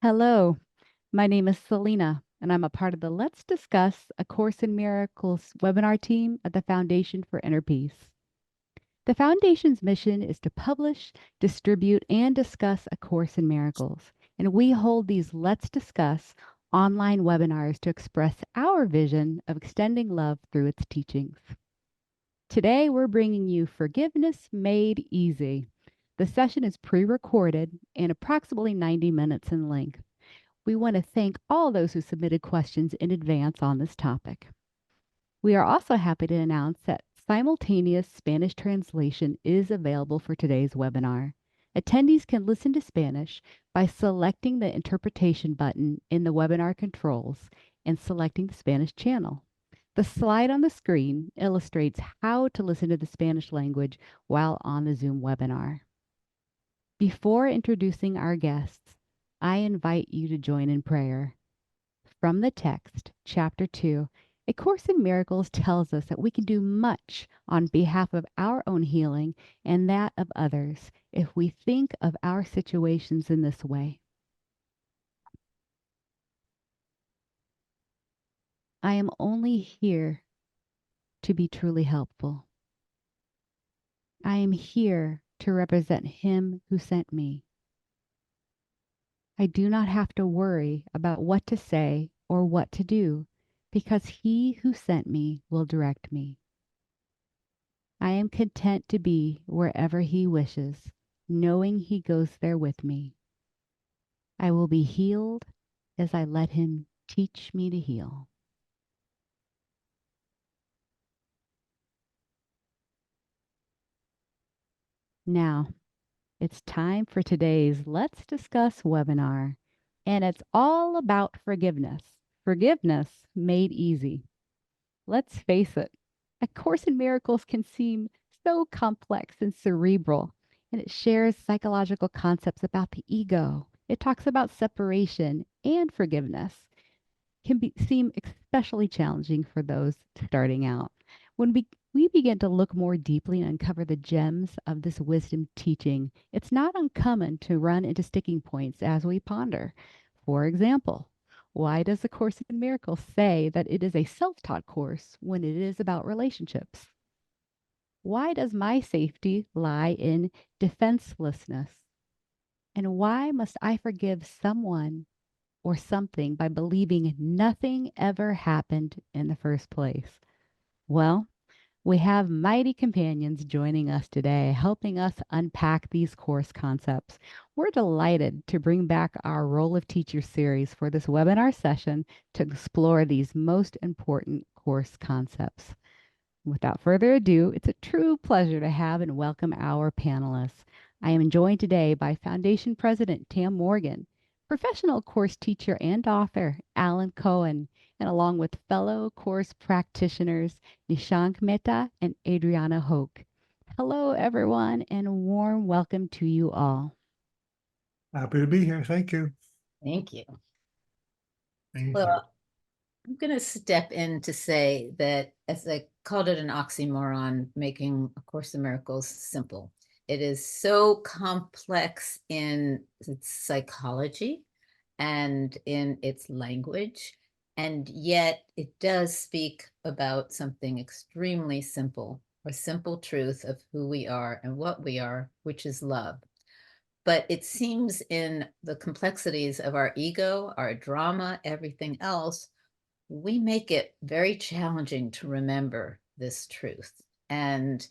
Hello, my name is Celina, and I'm a part of the Let's Discuss A Course in Miracles webinar team at the Foundation for Inner Peace. The Foundation's mission is to publish, distribute, and discuss A Course in Miracles, and we hold these Let's Discuss online webinars to express our vision of extending love through its teachings. Today, we're bringing you Forgiveness Made Easy. The session is pre-recorded and approximately 90 minutes in length. We want to thank all those who submitted questions in advance on this topic. We are also happy to announce that simultaneous Spanish translation is available for today's webinar. Attendees can listen to Spanish by selecting the interpretation button in the webinar controls and selecting the Spanish channel. The slide on the screen illustrates how to listen to the Spanish language while on the Zoom webinar. Before introducing our guests, I invite you to join in prayer. From the text, chapter 2, A Course in Miracles tells us that we can do much on behalf of our own healing and that of others if we think of our situations in this way. I am only here to be truly helpful. I am here to represent Him who sent me. I do not have to worry about what to say or what to do, because He who sent me will direct me. I am content to be wherever He wishes, knowing He goes there with me. I will be healed as I let Him teach me to heal. Now, it's time for today's Let's Discuss webinar, and it's all about forgiveness. Forgiveness made easy. Let's face it, A Course in Miracles can seem so complex and cerebral, and it shares psychological concepts about the ego. It talks about separation and forgiveness. Seem especially challenging for those starting out. When we begin to look more deeply and uncover the gems of this wisdom teaching, it's not uncommon to run into sticking points as we ponder. For example, why does the Course in Miracles say that it is a self-taught course when it is about relationships? Why does my safety lie in defenselessness? And why must I forgive someone or something by believing nothing ever happened in the first place? Well, we have mighty companions joining us today, helping us unpack these course concepts. We're delighted to bring back our Role of Teacher series for this webinar session to explore these most important course concepts. Without further ado, it's a true pleasure to have and welcome our panelists. I am joined today by Foundation President Tam Morgan, professional course teacher and author Alan Cohen, and along with fellow course practitioners Nishank Mehta and Adriana Hoak. Hello, everyone, and warm welcome to you all. Happy to be here. Thank you. Thank you. Thank Well, you. I'm going to step in to say that, as I called it, an oxymoron, making A Course in Miracles simple. It is so complex in its psychology and in its language, and yet it does speak about something extremely simple, a simple truth of who we are and what we are, which is love. But it seems in the complexities of our ego, our drama, everything else, we make it very challenging to remember this truth. And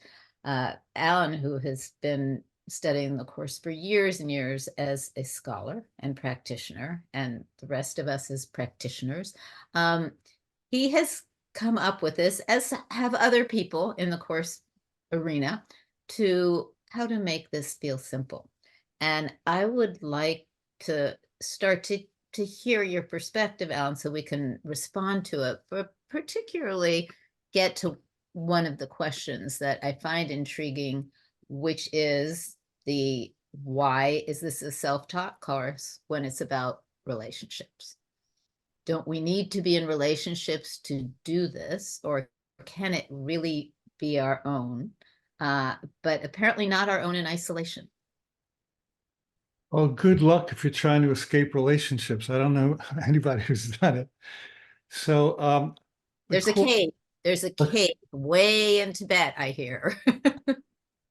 Alan, who has been studying the course for years and years as a scholar and practitioner, and the rest of us as practitioners, he has come up with this, as have other people in the course arena, to how to make this feel simple. And I would like to start to hear your perspective, Alan, so we can respond to it, but particularly get to one of the questions that I find intriguing, which is the why is this a self-taught course when it's about relationships? Don't we need to be in relationships to do this, or can it really be our own, but apparently not our own in isolation? Well, good luck if you're trying to escape relationships. I don't know anybody who's done it. So, the There's a course, cave. There's a cave way in Tibet, I hear.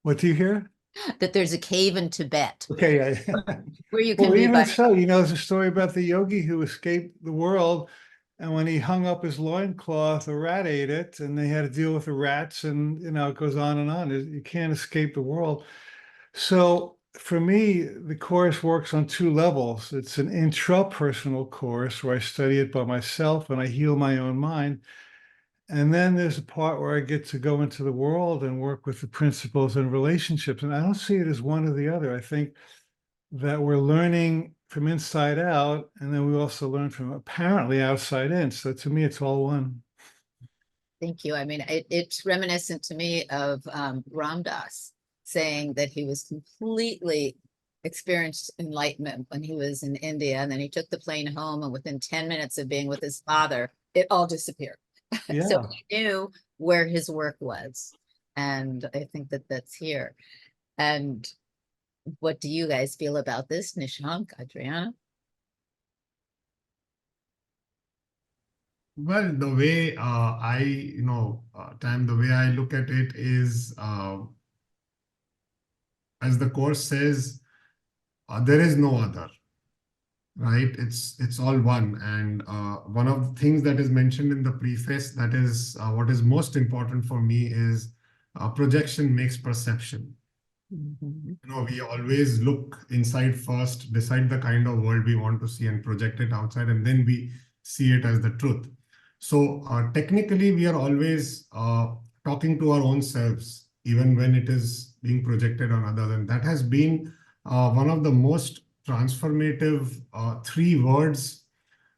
what do you hear? That there's a cave in Tibet Okay, yeah. where you can Well, be even by. so, there's a story about the yogi who escaped the world, and when he hung up his loincloth, a rat ate it, and they had to deal with the rats, and it goes on and on. You can't escape the world. So for me, the course works on two levels. It's an intrapersonal course where I study it by myself and I heal my own mind. And then there's a part where I get to go into the world and work with the principles and relationships. And I don't see it as one or the other. I think that we're learning from inside out, and then we also learn from apparently outside in. So to me, it's all one. Thank you. I mean, it's reminiscent to me of Ram Dass saying that he was completely experienced enlightenment when he was in India, and then he took the plane home, and within 10 minutes of being with his father, it all disappeared. So Yeah. he knew where his work was. And I think that that's here. And what do you guys feel about this, Nishank, Adriana? Well, the way time, the way I look at it is, as the course says, there is no other, right? It's all one. And one of the things that is mentioned in the preface, that is what is most important for me, is projection makes perception. Mhm. We always look inside first, decide the kind of world we want to see and project it outside, and then we see it as the truth. So technically, we are always talking to our own selves, even when it is being projected on others. And that has been one of the most transformative three words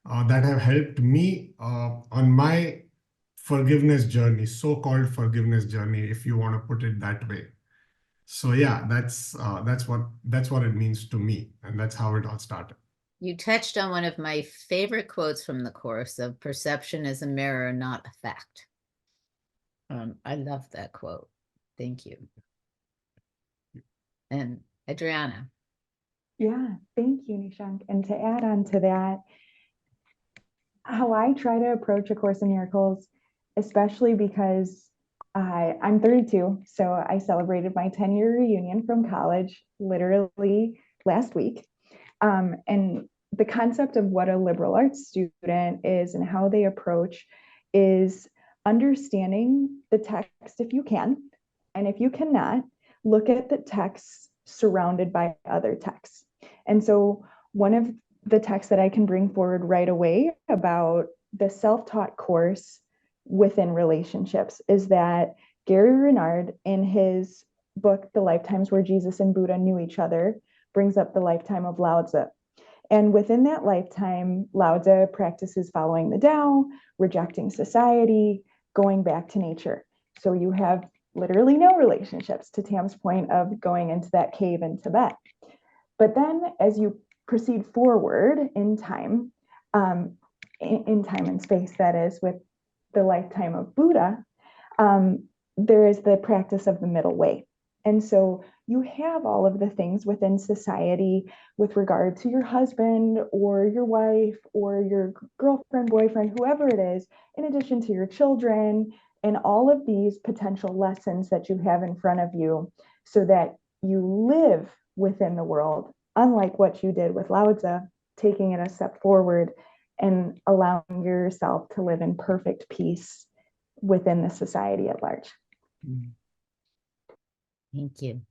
that have helped me on my forgiveness journey, so-called forgiveness journey, if you want to put it that way. So yeah, that's what it means to me, and that's how it all started. You touched on one of my favorite quotes from the course of perception is a mirror, not a fact. I love that quote. Thank you. And Adriana. Yeah, thank you, Nishank. And to add on to that, how I try to approach A Course in Miracles, especially because I'm 32, so I celebrated my 10-year reunion from college literally last week. And the concept of what a liberal arts student is and how they approach is understanding the text if you can, and if you cannot, look at the text surrounded by other texts. And so one of the texts that I can bring forward right away about the self-taught course within relationships is that Gary Renard, in his book, The Lifetimes Where Jesus and Buddha Knew Each Other, brings up the lifetime of Lao Tzu. And within that lifetime, Lao Tzu practices following the Tao, rejecting society, going back to nature. So you have literally no relationships, to Tam's point of going into that cave in Tibet. But then as you proceed forward in time and space, that is, with the lifetime of Buddha, there is the practice of the middle way. And so you have all of the things within society with regard to your husband or your wife or your girlfriend, boyfriend, whoever it is, in addition to your children, and all of these potential lessons that you have in front of you so that you live within the world, unlike what you did with Lao Tzu, taking it a step forward and allowing yourself to live in perfect peace within the society at large. Thank you.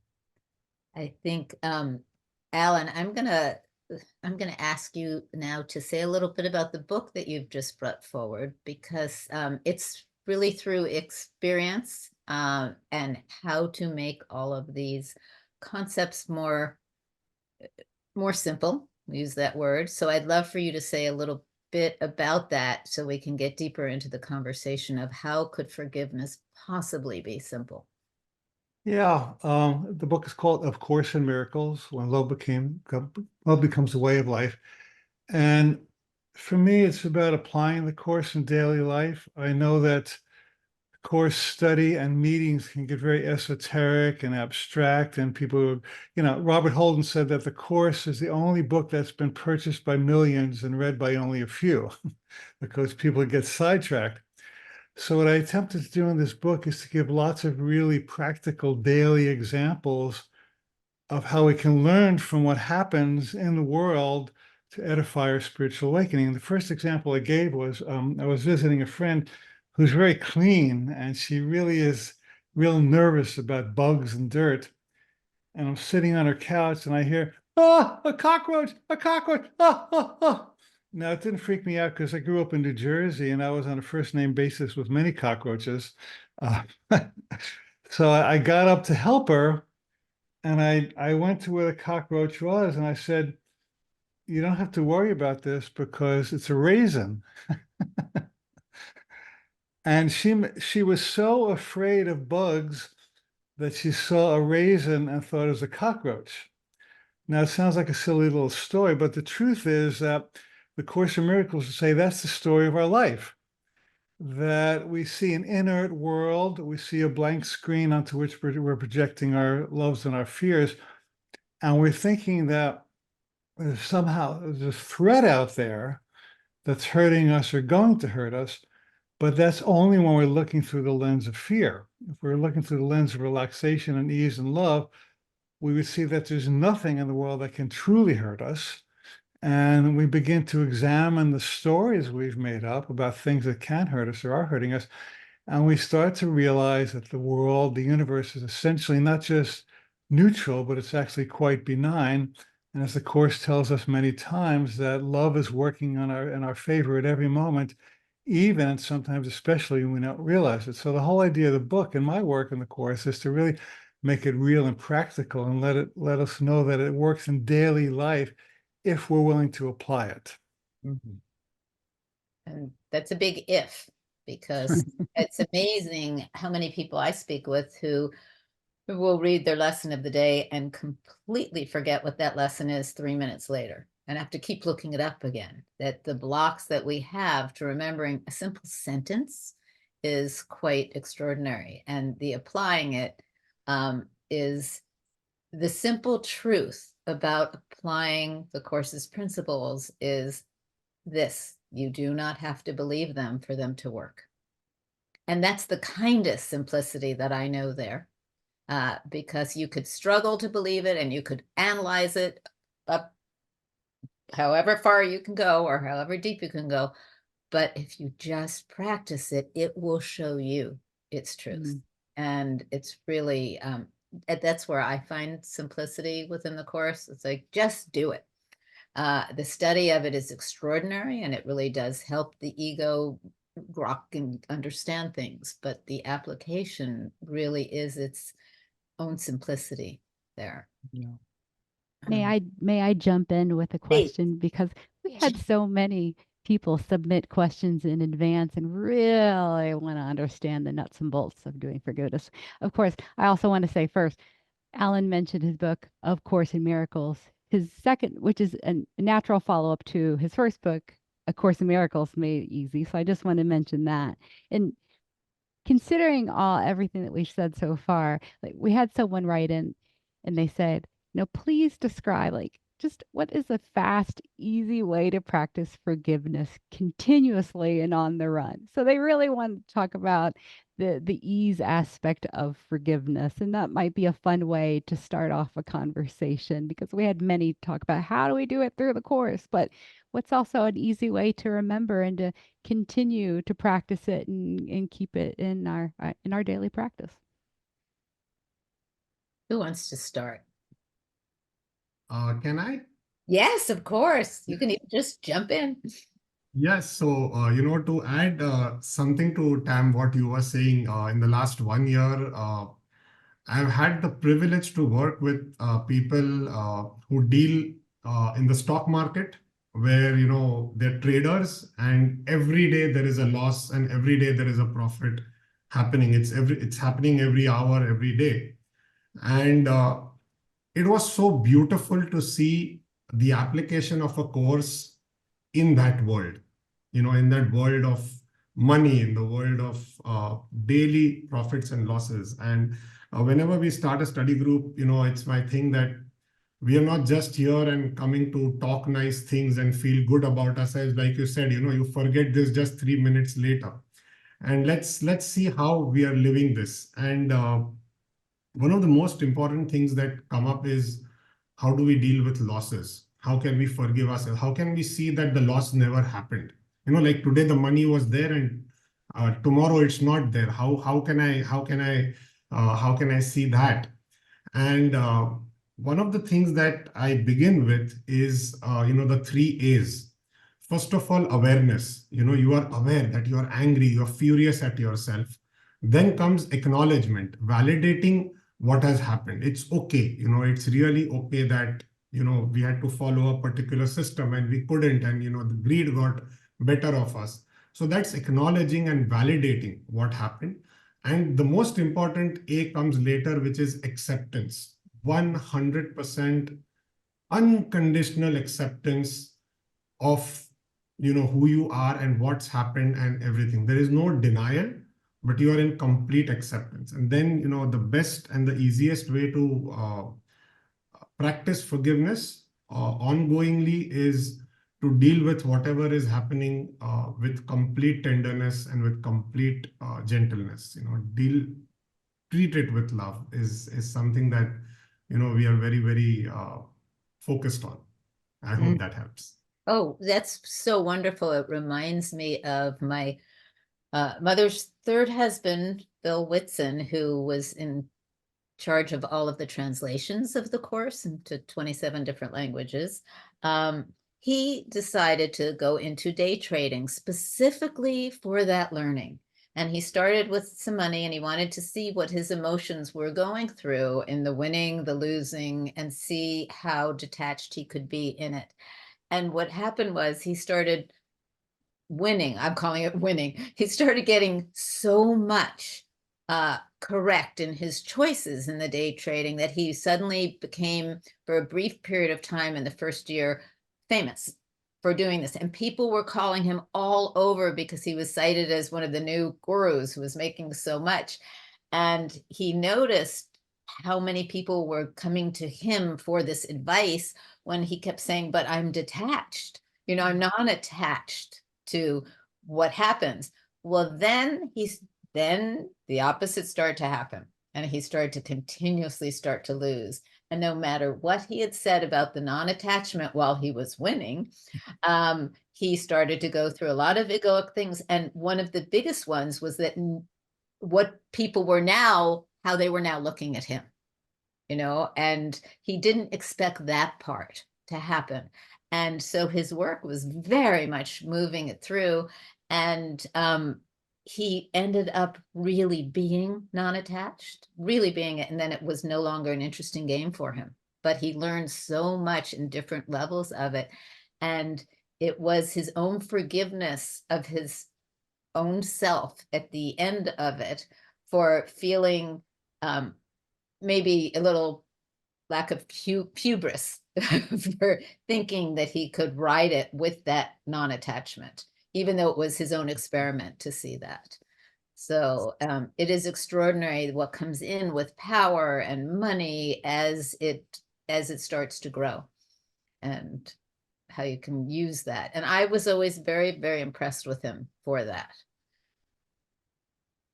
I think, Alan, I'm gonna ask you now to say a little bit about the book that you've just brought forward, because it's really through experience and how to make all of these concepts more simple. We use that word. So I'd love for you to say a little bit about that so we can get deeper into the conversation of how could forgiveness possibly be simple. Yeah, the book is called Of Course in Miracles, When Love Becomes a Way of Life. And for me, it's about applying the course in daily life. I know that course study and meetings can get very esoteric and abstract, and people, Robert Holden said that the course is the only book that's been purchased by millions and read by only a few because people get sidetracked. So what I attempted to do in this book is to give lots of really practical daily examples of how we can learn from what happens in the world to edify our spiritual awakening. The first example I gave was I was visiting a friend who's very clean, and she really is real nervous about bugs and dirt. And I'm sitting on her couch and I hear, "Ah, a cockroach, a cockroach, ah, ah, ah." Now, it didn't freak me out because I grew up in New Jersey and I was on a first name basis with many cockroaches. Uh, so I got up to help her, and I went to where the cockroach was and I said, "You don't have to worry about this because it's a raisin." And she was so afraid of bugs that she saw a raisin and thought it was a cockroach. Now, it sounds like a silly little story, but the truth is that the Course in Miracles say that's the story of our life, that we see an inert world, we see a blank screen onto which we're projecting our loves and our fears, and we're thinking that somehow there's a threat out there that's hurting us or going to hurt us, but that's only when we're looking through the lens of fear. If we're looking through the lens of relaxation and ease and love, we would see that there's nothing in the world that can truly hurt us. And we begin to examine the stories we've made up about things that can hurt us or are hurting us. And we start to realize that the world, the universe, is essentially not just neutral, but it's actually quite benign. And as the Course tells us many times, that love is working in our favor at every moment, even and sometimes especially when we don't realize it. So the whole idea of the book and my work in the Course is to really make it real and practical and let us know that it works in daily life if we're willing to apply it. Mhm. And that's a big if, because it's amazing how many people I speak with who will read their lesson of the day and completely forget what that lesson is 3 minutes later and have to keep looking it up again. That the blocks that we have to remembering a simple sentence is quite extraordinary. And the applying it is the simple truth about applying the Course's principles is this: you do not have to believe them for them to work. And that's the kindest simplicity that I know there, because you could struggle to believe it and you could analyze it up however far you can go or however deep you can go. But if you just practice it, it will show you its truth. And it's really, that's where I find simplicity within the Course. It's like, just do it. The study of it is extraordinary, and it really does help the ego grok and understand things, but the application really is its own simplicity there. Yeah. May I jump in with a question, because we had so many people submit questions in advance and really want to understand the nuts and bolts of doing forgiveness. Of course, I also want to say first, Alan mentioned his book, Of Course in Miracles. His second, which is a natural follow-up to his first book, A Course in Miracles, Made It Easy. So I just want to mention that. And considering everything that we've said so far, like we had someone write in and they said, please describe just what is a fast, easy way to practice forgiveness continuously and on the run. So they really want to talk about the ease aspect of forgiveness. And that might be a fun way to start off a conversation, because we had many talk about how do we do it through the Course, but what's also an easy way to remember and to continue to practice it and keep it in our daily practice. Who wants to start? Can I? Yes, of course. You can even just jump in. Yes. So, to add something to Tam, what you were saying, in the last 1 year, I've had the privilege to work with people who deal in the stock market, where, they're traders, and every day there is a loss and every day there is a profit happening. It's happening every hour, every day. And it was so beautiful to see the application of a course in that world, in that world of money, in the world of daily profits and losses. And whenever we start a study group, it's my thing that we are not just here and coming to talk nice things and feel good about ourselves. Like you said, you forget this just 3 minutes later. And let's see how we are living this. And one of the most important things that come up is, how do we deal with losses? How can we forgive ourselves? How can we see that the loss never happened? Like today the money was there and tomorrow it's not there. How can I see that? And one of the things that I begin with is the 3 A's. First of all, awareness. You are aware that you are angry, you're furious at yourself. Then comes acknowledgement, validating what has happened. It's okay. It's really okay that we had to follow a particular system and we couldn't, and the greed got better of us. So that's acknowledging and validating what happened. And the most important A comes later, which is acceptance. 100% unconditional acceptance of who you are and what's happened and everything. There is no denial, but you are in complete acceptance. And then the best and the easiest way to practice forgiveness ongoingly is to deal with whatever is happening with complete tenderness and with complete gentleness. Treat it with love is something that we are very, very focused on. I hope that helps. Oh, that's so wonderful. It reminds me of my mother's third husband, Bill Whitson, who was in charge of all of the translations of the course into 27 different languages. He decided to go into day trading specifically for that learning. And he started with some money and he wanted to see what his emotions were going through in the winning, the losing, and see how detached he could be in it. And what happened was he started winning. I'm calling it winning. He started getting so much correct in his choices in the day trading that he suddenly became, for a brief period of time in the first year, famous for doing this. And people were calling him all over because he was cited as one of the new gurus who was making so much. And he noticed how many people were coming to him for this advice when he kept saying, but I'm detached, I'm not attached to what happens. Well, then the opposite started to happen, and he started to continuously start to lose. And no matter what he had said about the non-attachment while he was winning, he started to go through a lot of egoic things. And one of the biggest ones was that what people were now, how they were now looking at him, and he didn't expect that part to happen. And so his work was very much moving it through. And he ended up really being non-attached, really being it. And then it was no longer an interesting game for him. But he learned so much in different levels of it. And it was his own forgiveness of his own self at the end of it for feeling maybe a little lack of hubris for thinking that he could ride it with that non-attachment, even though it was his own experiment to see that. So it is extraordinary what comes in with power and money as it starts to grow, and how you can use that. And I was always very, very impressed with him for that.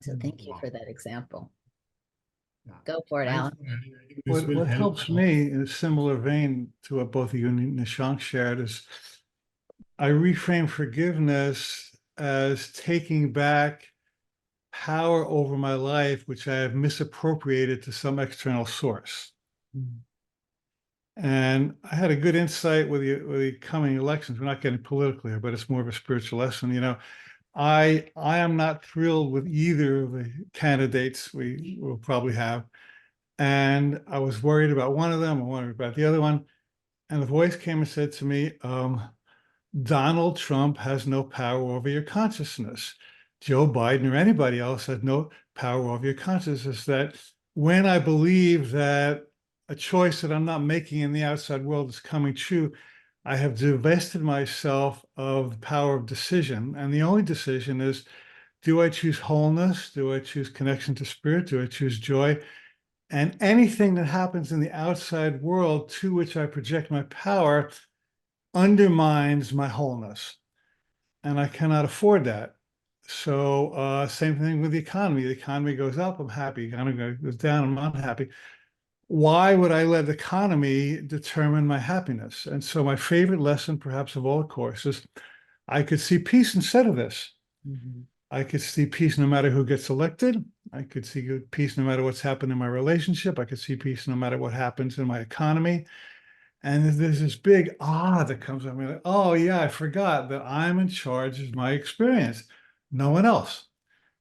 So thank you for that example. Yeah. Go for it, Thanks Alan. for adding. I think this will What help. helps me in a similar vein to what both of you and Nishank shared is I reframe forgiveness as taking back power over my life, which I have misappropriated to some external source. And I had a good insight with the coming elections. We're not getting political here, but it's more of a spiritual lesson. I am not thrilled with either of the candidates we will probably have. And I was worried about one of them, I worried about the other one. And the voice came and said to me, Donald Trump has no power over your consciousness. Joe Biden or anybody else has no power over your consciousness. That when I believe that a choice that I'm not making in the outside world is coming true, I have divested myself of the power of decision. And the only decision is do I choose wholeness? Do I choose connection to spirit? Do I choose joy? And anything that happens in the outside world to which I project my power undermines my wholeness. And I cannot afford that. So same thing with the economy. The economy goes up, I'm happy. The economy goes down, I'm unhappy. Why would I let the economy determine my happiness? And so my favorite lesson, perhaps of all the courses, I could see peace instead of this. Mhm. I could see peace no matter who gets elected. I could see peace no matter what's happened in my relationship. I could see peace no matter what happens in my economy. And there's this big that comes up. Like, oh yeah, I forgot that I'm in charge of my experience, no one else.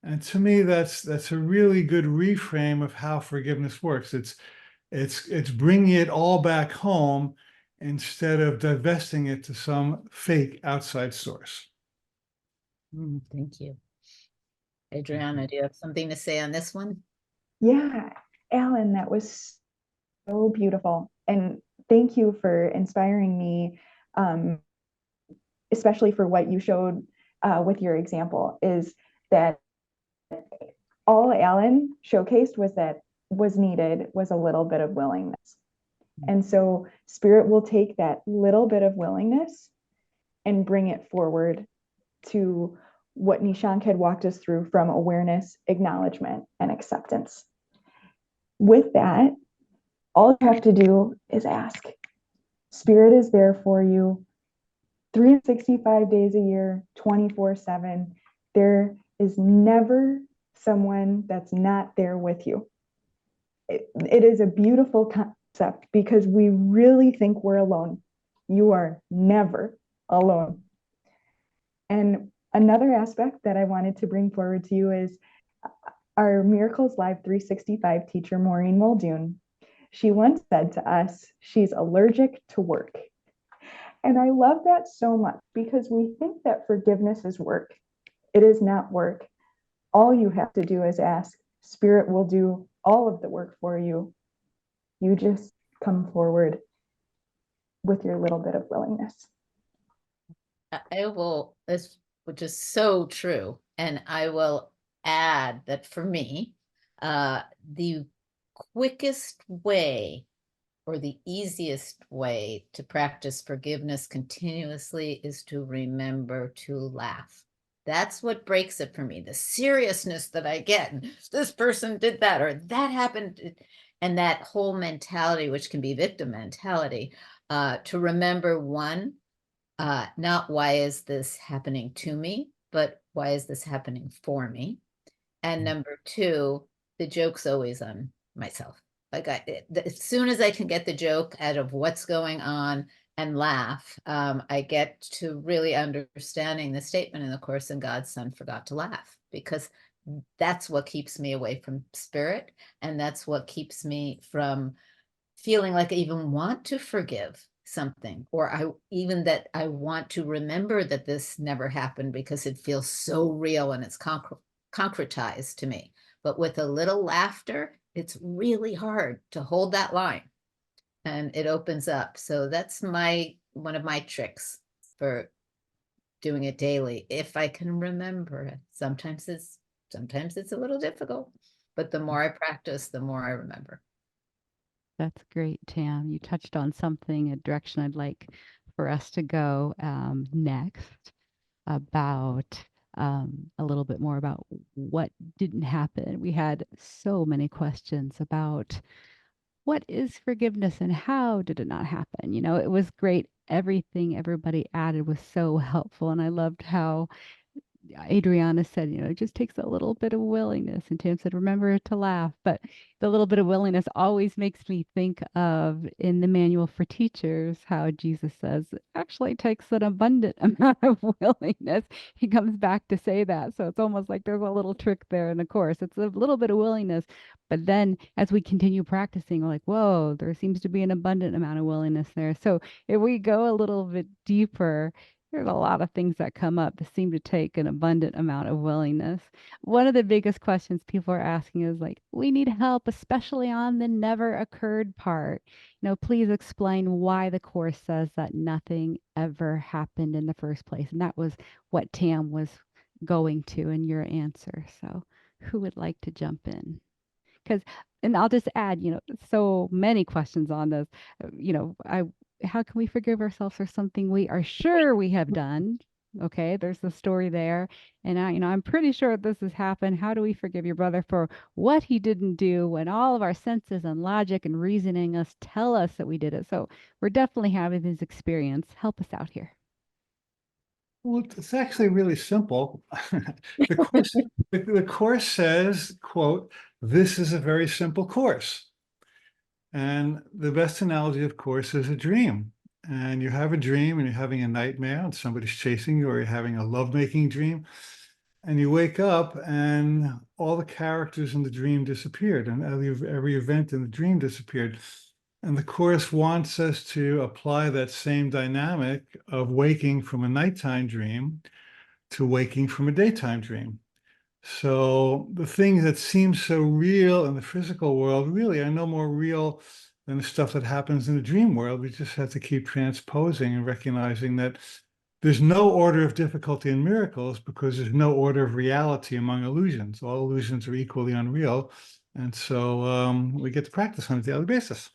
And to me, that's a really good reframe of how forgiveness works. It's bringing it all back home instead of divesting it to some fake outside source. Thank you. Adriana, do you have something to say on this one? Yeah, Alan, that was so beautiful. And thank you for inspiring me, especially for what you showed with your example, is that all Alan showcased was that was needed was a little bit of willingness. And so spirit will take that little bit of willingness and bring it forward to what Nishank had walked us through from awareness, acknowledgement, and acceptance. With that, all you have to do is ask. Spirit is there for you 365 days a year, 24/7. There is never someone that's not there with you. It is a beautiful concept because we really think we're alone. You are never alone. And another aspect that I wanted to bring forward to you is our Miracles Live 365 teacher, Maureen Muldoon. She once said to us, she's allergic to work. And I love that so much because we think that forgiveness is work. It is not work. All you have to do is ask. Spirit will do all of the work for you. You just come forward with your little bit of willingness. I will, this, which is so true. And I will add that for me, the quickest way or the easiest way to practice forgiveness continuously is to remember to laugh. That's what breaks it for me. The seriousness that I get, this person did that or that happened, and that whole mentality, which can be victim mentality, to remember one, not why is this happening to me, but why is this happening for me? And number two, the joke's always on myself. Like as soon as I can get the joke out of what's going on and laugh, I get to really understanding the statement in the Course, and God's Son forgot to laugh, because that's what keeps me away from spirit. And that's what keeps me from feeling like I even want to forgive something, or even that I want to remember that this never happened, because it feels so real and it's concretized to me. But with a little laughter, it's really hard to hold that line, and it opens up. So that's one of my tricks for doing it daily, if I can remember it. Sometimes it's a little difficult, but the more I practice, the more I remember. That's great, Tam. You touched on something, a direction I'd like for us to go next, about a little bit more about what didn't happen. We had so many questions about what is forgiveness and how did it not happen? You know, it was great. Everything everybody added was so helpful. And I loved how Adriana said, you know, it just takes a little bit of willingness. And Tim said, remember to laugh. But the little bit of willingness always makes me think of in the manual for teachers, how Jesus says it actually takes an abundant amount of willingness. He comes back to say that. So it's almost like there's a little trick there in the Course. It's a little bit of willingness. But then as we continue practicing, we're like, whoa, there seems to be an abundant amount of willingness there. So if we go a little bit deeper, there's a lot of things that come up that seem to take an abundant amount of willingness. One of the biggest questions people are asking is like, we need help, especially on the never occurred part. You know, please explain why the Course says that nothing ever happened in the first place. And that was what Tam was going to in your answer. So who would like to jump in? Because, and I'll just add, so many questions on this. How can we forgive ourselves for something we are sure we have done? Okay, there's the story there. And I'm pretty sure this has happened. How do we forgive your brother for what he didn't do when all of our senses and logic and reasoning us tell us that we did it? So we're definitely having this experience. Help us out here. Well, it's actually really simple. The course says, quote, "This is a very simple course." And the best analogy, of course, is a dream. And you have a dream and you're having a nightmare and somebody's chasing you, or you're having a lovemaking dream. And you wake up and all the characters in the dream disappeared, and every event in the dream disappeared. And the course wants us to apply that same dynamic of waking from a nighttime dream to waking from a daytime dream. So the things that seem so real in the physical world really are no more real than the stuff that happens in the dream world. We just have to keep transposing and recognizing that there's no order of difficulty in miracles because there's no order of reality among illusions. All illusions are equally unreal. And so we get to practice on a daily basis.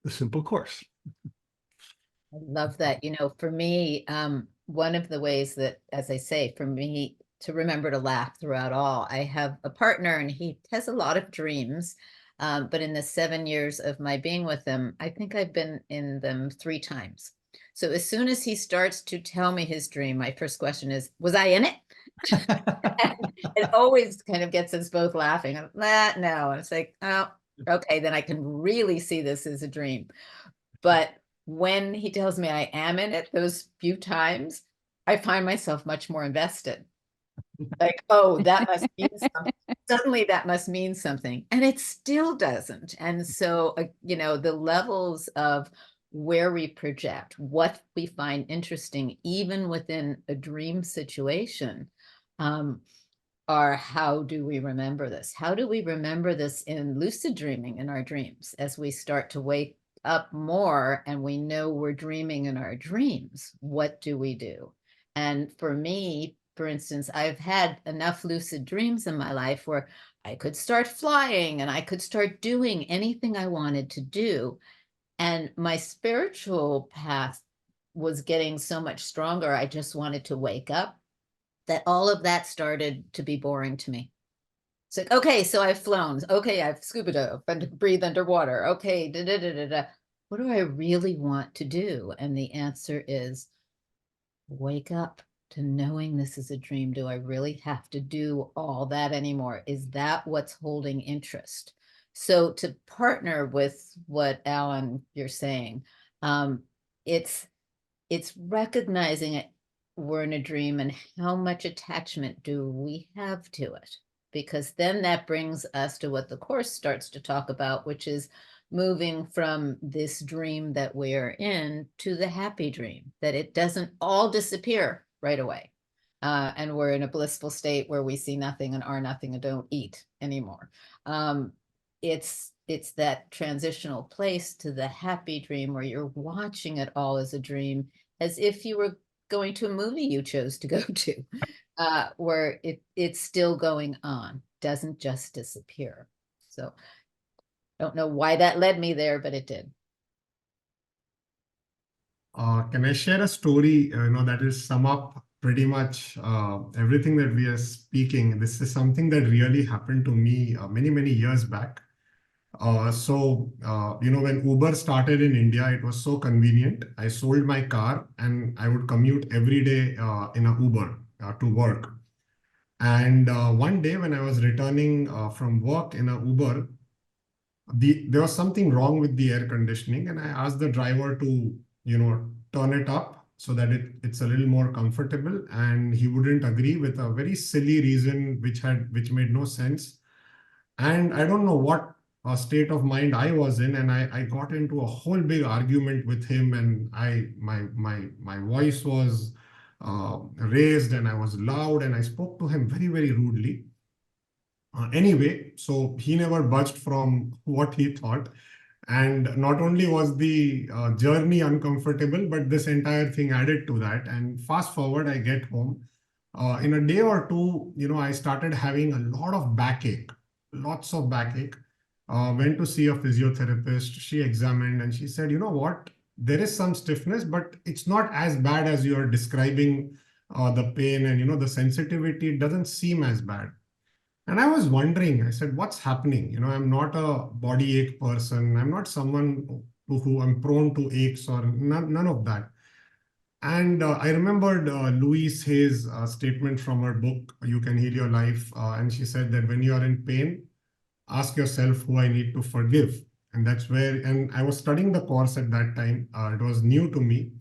The simple course. I love that. For me, one of the ways that, as I say, for me to remember to laugh throughout all, I have a partner and he has a lot of dreams. But in the 7 years of my being with him, I think I've been in them 3 times. So as soon as he starts to tell me his dream, my first question is, was I in it? It always kind of gets us both laughing. No. And it's like, oh, okay, then I can really see this as a dream. But when he tells me I am in it, those few times, I find myself much more invested. Like, oh, that must mean something. Suddenly that must mean something. And it still doesn't. And so, the levels of where we project, what we find interesting, even within a dream situation, are how do we remember this? How do we remember this in lucid dreaming in our dreams as we start to wake up more and we know we're dreaming in our dreams? What do we do? And for me, for instance, I've had enough lucid dreams in my life where I could start flying and I could start doing anything I wanted to do. And my spiritual path was getting so much stronger. I just wanted to wake up, that all of that started to be boring to me. It's like, okay, so I've flown. Okay, I've scuba dove and breathed underwater. Okay, what do I really want to do? And the answer is wake up to knowing this is a dream. Do I really have to do all that anymore? Is that what's holding interest? So to partner with what Alan you're saying, it's recognizing it. We're in a dream and how much attachment do we have to it? Because then that brings us to what the course starts to talk about, which is moving from this dream that we're in to the happy dream, that it doesn't all disappear right away. And we're in a blissful state where we see nothing and are nothing and don't eat anymore. It's that transitional place to the happy dream where you're watching it all as a dream, as if you were going to a movie you chose to go to, where it's still going on, doesn't just disappear. So don't know why that led me there, but it did. Can I share a story, that will sum up pretty much everything that we are speaking? This is something that really happened to me many, many years back. When Uber started in India, it was so convenient. I sold my car and I would commute every day in a Uber to work. And one day when I was returning from work in a Uber, there was something wrong with the air conditioning, and I asked the driver to, turn it up so that it's a little more comfortable. And he wouldn't agree, with a very silly reason which made no sense. And I don't know what state of mind I was in, and I got into a whole big argument with him, and my voice was raised and I was loud and I spoke to him very, very rudely. Anyway, so he never budged from what he thought. And not only was the journey uncomfortable, but this entire thing added to that. And fast forward, I get home. in a day or two, I started having a lot of backache, lots of backache. Went to see a physiotherapist. She examined and she said, you know what? There is some stiffness, but it's not as bad as you are describing the pain, and the sensitivity doesn't seem as bad. And I was wondering, I said, what's happening? I'm not a body ache person. I'm not someone who I'm prone to aches or none of that. And I remembered Louise Hay's statement from her book, You Can Heal Your Life. And she said that when you are in pain, ask yourself who I need to forgive. And that's where, and I was studying the course at that time. It was new to me.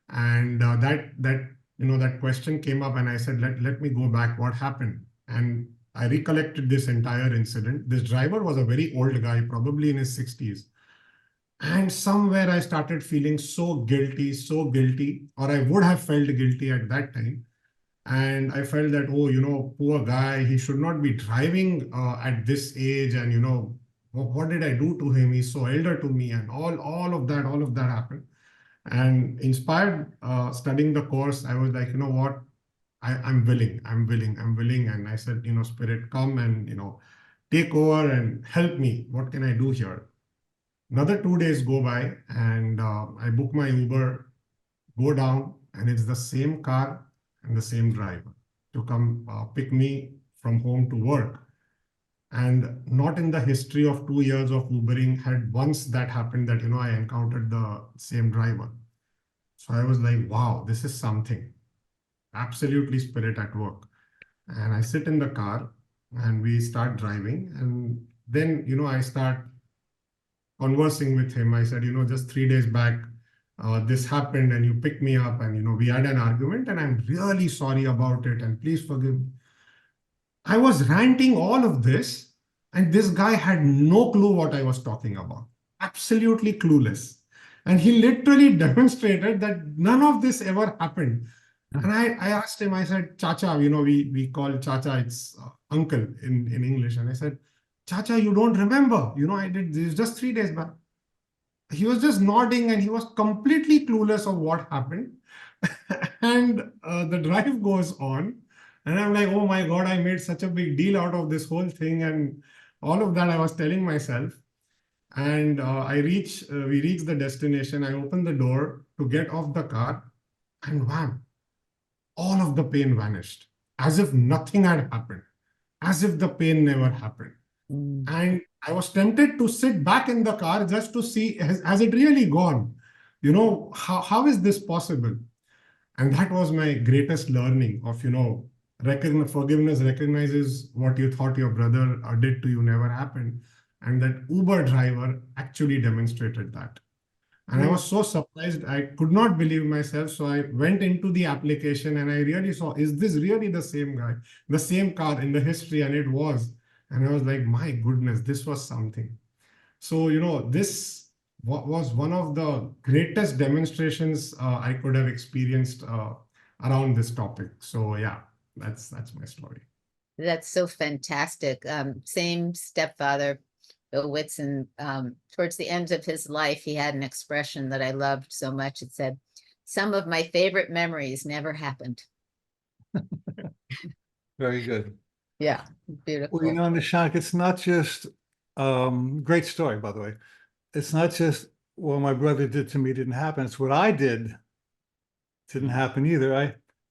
And that question came up, and I said, let me go back. What happened? And I recollected this entire incident. This driver was a very old guy, probably in his 60s. And somewhere I started feeling so guilty, or I would have felt guilty at that time. And I felt that, oh, poor guy, he should not be driving at this age. And, what did I do to him? He's so elder to me, and all of that happened. And inspired studying the course, I was like, you know what? I'm willing. And I said, Spirit, come and, take over and help me. What can I do here? Another 2 days go by, and I book my Uber, go down, and it's the same car and the same driver to come pick me from home to work. And not in the history of 2 years of Ubering had once that happened that, I encountered the same driver. So I was like, wow, this is something. Absolutely spirit at work. And I sit in the car and we start driving. And then, I start conversing with him. I said, just 3 days back, this happened and you picked me up, and, we had an argument, and I'm really sorry about it. And please forgive me. I was ranting all of this, and this guy had no clue what I was talking about. Absolutely clueless. And he literally demonstrated that none of this ever happened. And I asked him, I said, Chacha, we call Chacha, it's uncle in English. And I said, Chacha, you don't remember, I did this just 3 days back. He was just nodding and he was completely clueless of what happened. And the drive goes on. And I'm like, oh my God, I made such a big deal out of this whole thing. And all of that I was telling myself. And we reach the destination. I open the door to get off the car, and wham, all of the pain vanished, as if nothing had happened, as if the pain never happened. And I was tempted to sit back in the car just to see, has it really gone? How is this possible? And that was my greatest learning of, forgiveness recognizes what you thought your brother did to you never happened. And that Uber driver actually demonstrated that. And I was so surprised. I could not believe myself. So I went into the application and I really saw, is this really the same guy, the same car in the history? And it was. And I was like, my goodness, this was something. So, this was one of the greatest demonstrations I could have experienced around this topic. So yeah, that's my story. That's so fantastic. Same stepfather, Bill Whitson, towards the end of his life, he had an expression that I loved so much. It said, some of my favorite memories never happened. Very good. Yeah, beautiful. Well, Nishank, it's not just, great story, by the way. It's not just what my brother did to me didn't happen. It's what I did didn't happen either.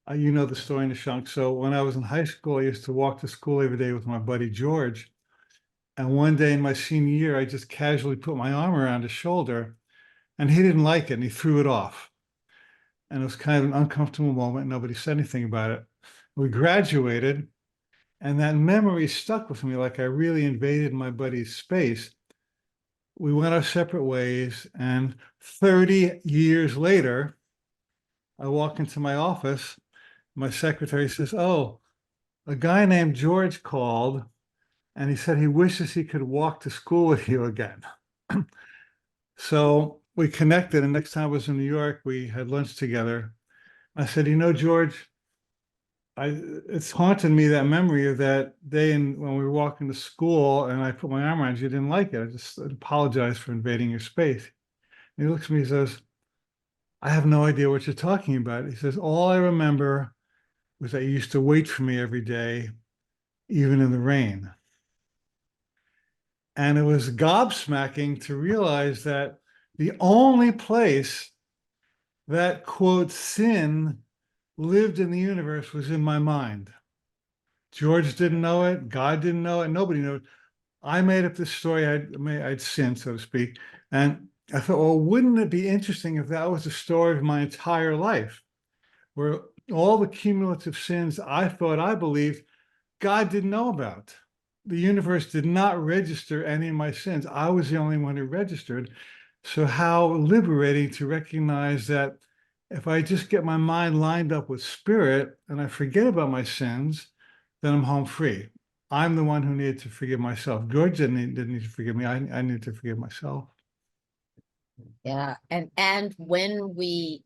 I you know the story, Nishank. So when I was in high school, I used to walk to school every day with my buddy George. And one day in my senior year, I just casually put my arm around his shoulder, and he didn't like it, and he threw it off. And it was kind of an uncomfortable moment. Nobody said anything about it. We graduated, and that memory stuck with me, like I really invaded my buddy's space. We went our separate ways, and 30 years later, I walk into my office. My secretary says, oh, a guy named George called, and he said he wishes he could walk to school with you again. So we connected, and next time I was in New York, we had lunch together. I said, George, it's haunted me, that memory of that day when we were walking to school and I put my arm around you, didn't like it. I just apologized for invading your space. And he looks at me and says, I have no idea what you're talking about. He says, all I remember was that you used to wait for me every day, even in the rain. And it was gobsmacking to realize that the only place that, quote, sin lived in the universe was in my mind. George didn't know it. God didn't know it. Nobody knew it. I made up this story. I'd sinned, so to speak. And I thought, well, wouldn't it be interesting if that was the story of my entire life, where all the cumulative sins I thought I believed, God didn't know about. The universe did not register any of my sins. I was the only one who registered. So how liberating to recognize that if I just get my mind lined up with spirit and I forget about my sins, then I'm home free. I'm the one who needed to forgive myself. George didn't need to forgive me. I needed to forgive myself. Yeah. And when we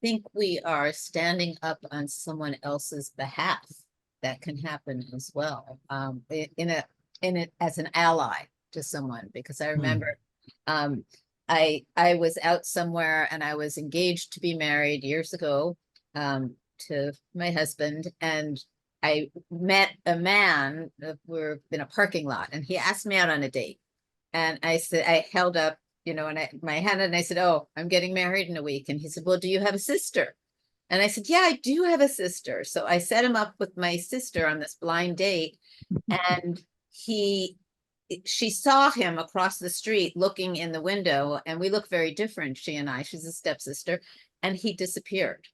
think we are standing up on someone else's behalf, that can happen as well. In it as an ally to someone, because I remember I was out somewhere and I was engaged to be married years ago to my husband, and I met a man. We're in a parking lot, and he asked me out on a date, and I said, I held up, my hand, and I said, "Oh, I'm getting married in a week." And he said, "Well, do you have a sister?" And I said, "Yeah, I do have a sister." So I set him up with my sister on this blind date, and she saw him across the street looking in the window, and we look very different, she and I. She's a stepsister, and he disappeared.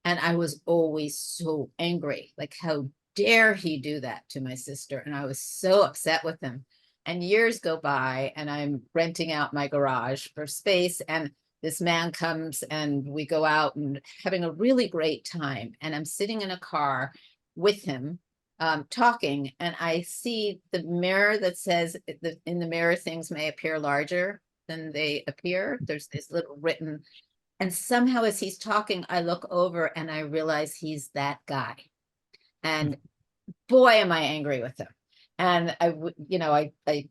And I was always so angry, like, how dare he do that to my sister? And I was so upset with him. And years go by, and I'm renting out my garage for space, and this man comes, and we go out and having a really great time. And I'm sitting in a car with him, talking, and I see the mirror that says, in the mirror, things may appear larger than they appear. There's this little written, and somehow as he's talking, I look over and I realize he's that guy. And boy, am I angry with him. And I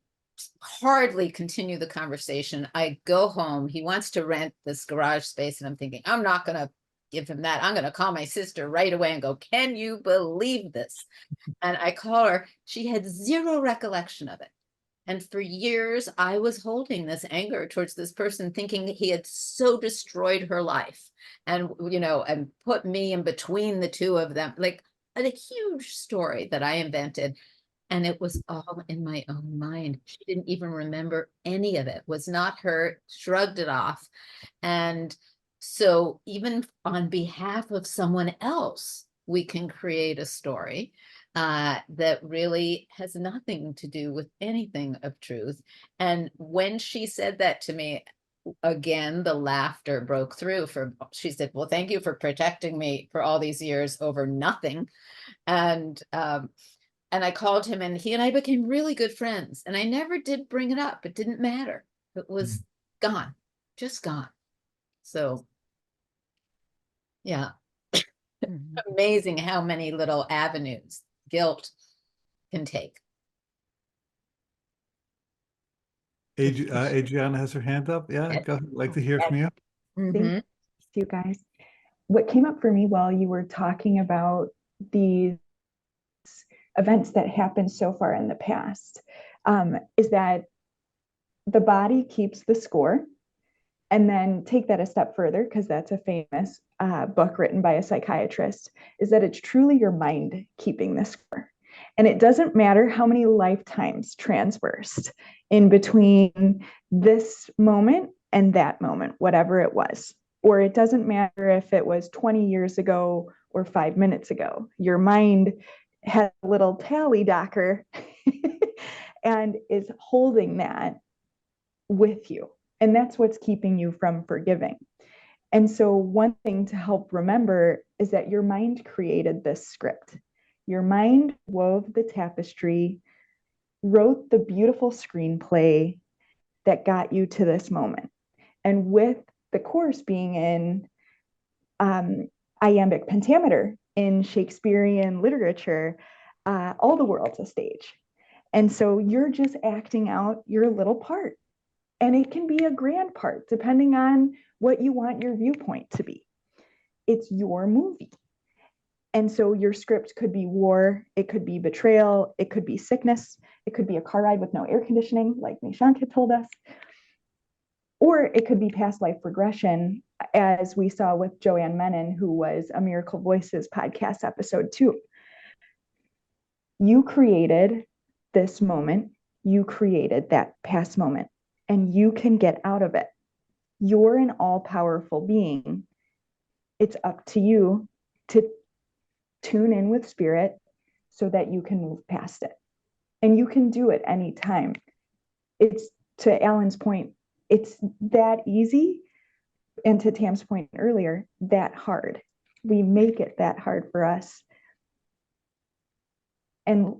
hardly continue the conversation. I go home. He wants to rent this garage space, and I'm thinking, I'm not going to give him that. I'm going to call my sister right away and go, "Can you believe this?" And I call her. She had zero recollection of it. And for years, I was holding this anger towards this person, thinking he had so destroyed her life and put me in between the two of them, like a huge story that I invented. And it was all in my own mind. She didn't even remember any of it, was not her, shrugged it off. And so even on behalf of someone else, we can create a story that really has nothing to do with anything of truth. And when she said that to me, again, the laughter broke through. She said, "Well, thank you for protecting me for all these years over nothing." And I called him, and he and I became really good friends. And I never did bring it up. It didn't matter. It was gone, just gone. So, yeah, amazing how many little avenues guilt can take. Adriana has her hand up. Yeah, I'd like to hear from you. Thank you, guys. What came up for me while you were talking about these events that happened so far in the past is that the body keeps the score. And then take that a step further, because that's a famous book written by a psychiatrist, is that it's truly your mind keeping the score. And it doesn't matter how many lifetimes transversed in between this moment and that moment, whatever it was. Or it doesn't matter if it was 20 years ago or 5 minutes ago. Your mind has a little tally docker and is holding that with you. And that's what's keeping you from forgiving. And so one thing to help remember is that your mind created this script. Your mind wove the tapestry, wrote the beautiful screenplay that got you to this moment. And with the course being in iambic pentameter, in Shakespearean literature, all the world's a stage. And so you're just acting out your little part. And it can be a grand part, depending on what you want your viewpoint to be. It's your movie. And so your script could be war, it could be betrayal, it could be sickness, it could be a car ride with no air conditioning, like Nishank had told us, or it could be past life regression, as we saw with Joanne Menon, who was a Miracle Voices podcast episode 2. You created this moment, you created that past moment, and you can get out of it. You're an all-powerful being. It's up to you to tune in with spirit so that you can move past it. And you can do it anytime. It's, to Alan's point, it's that easy. And to Tam's point earlier, that hard. We make it that hard for us. And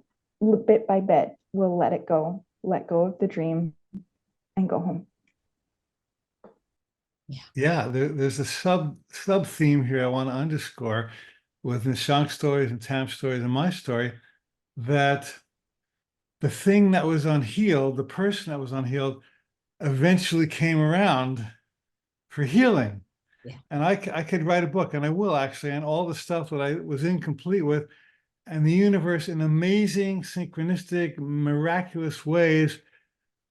bit by bit, we'll let go of the dream and go home. Yeah, there's a sub theme here I want to underscore with Nishank's stories and Tam's stories and my story, that the thing that was unhealed, the person that was unhealed, eventually came around for healing. Yeah. And I could write a book, and I will actually, on all the stuff that I was incomplete with, and the universe in amazing, synchronistic, miraculous ways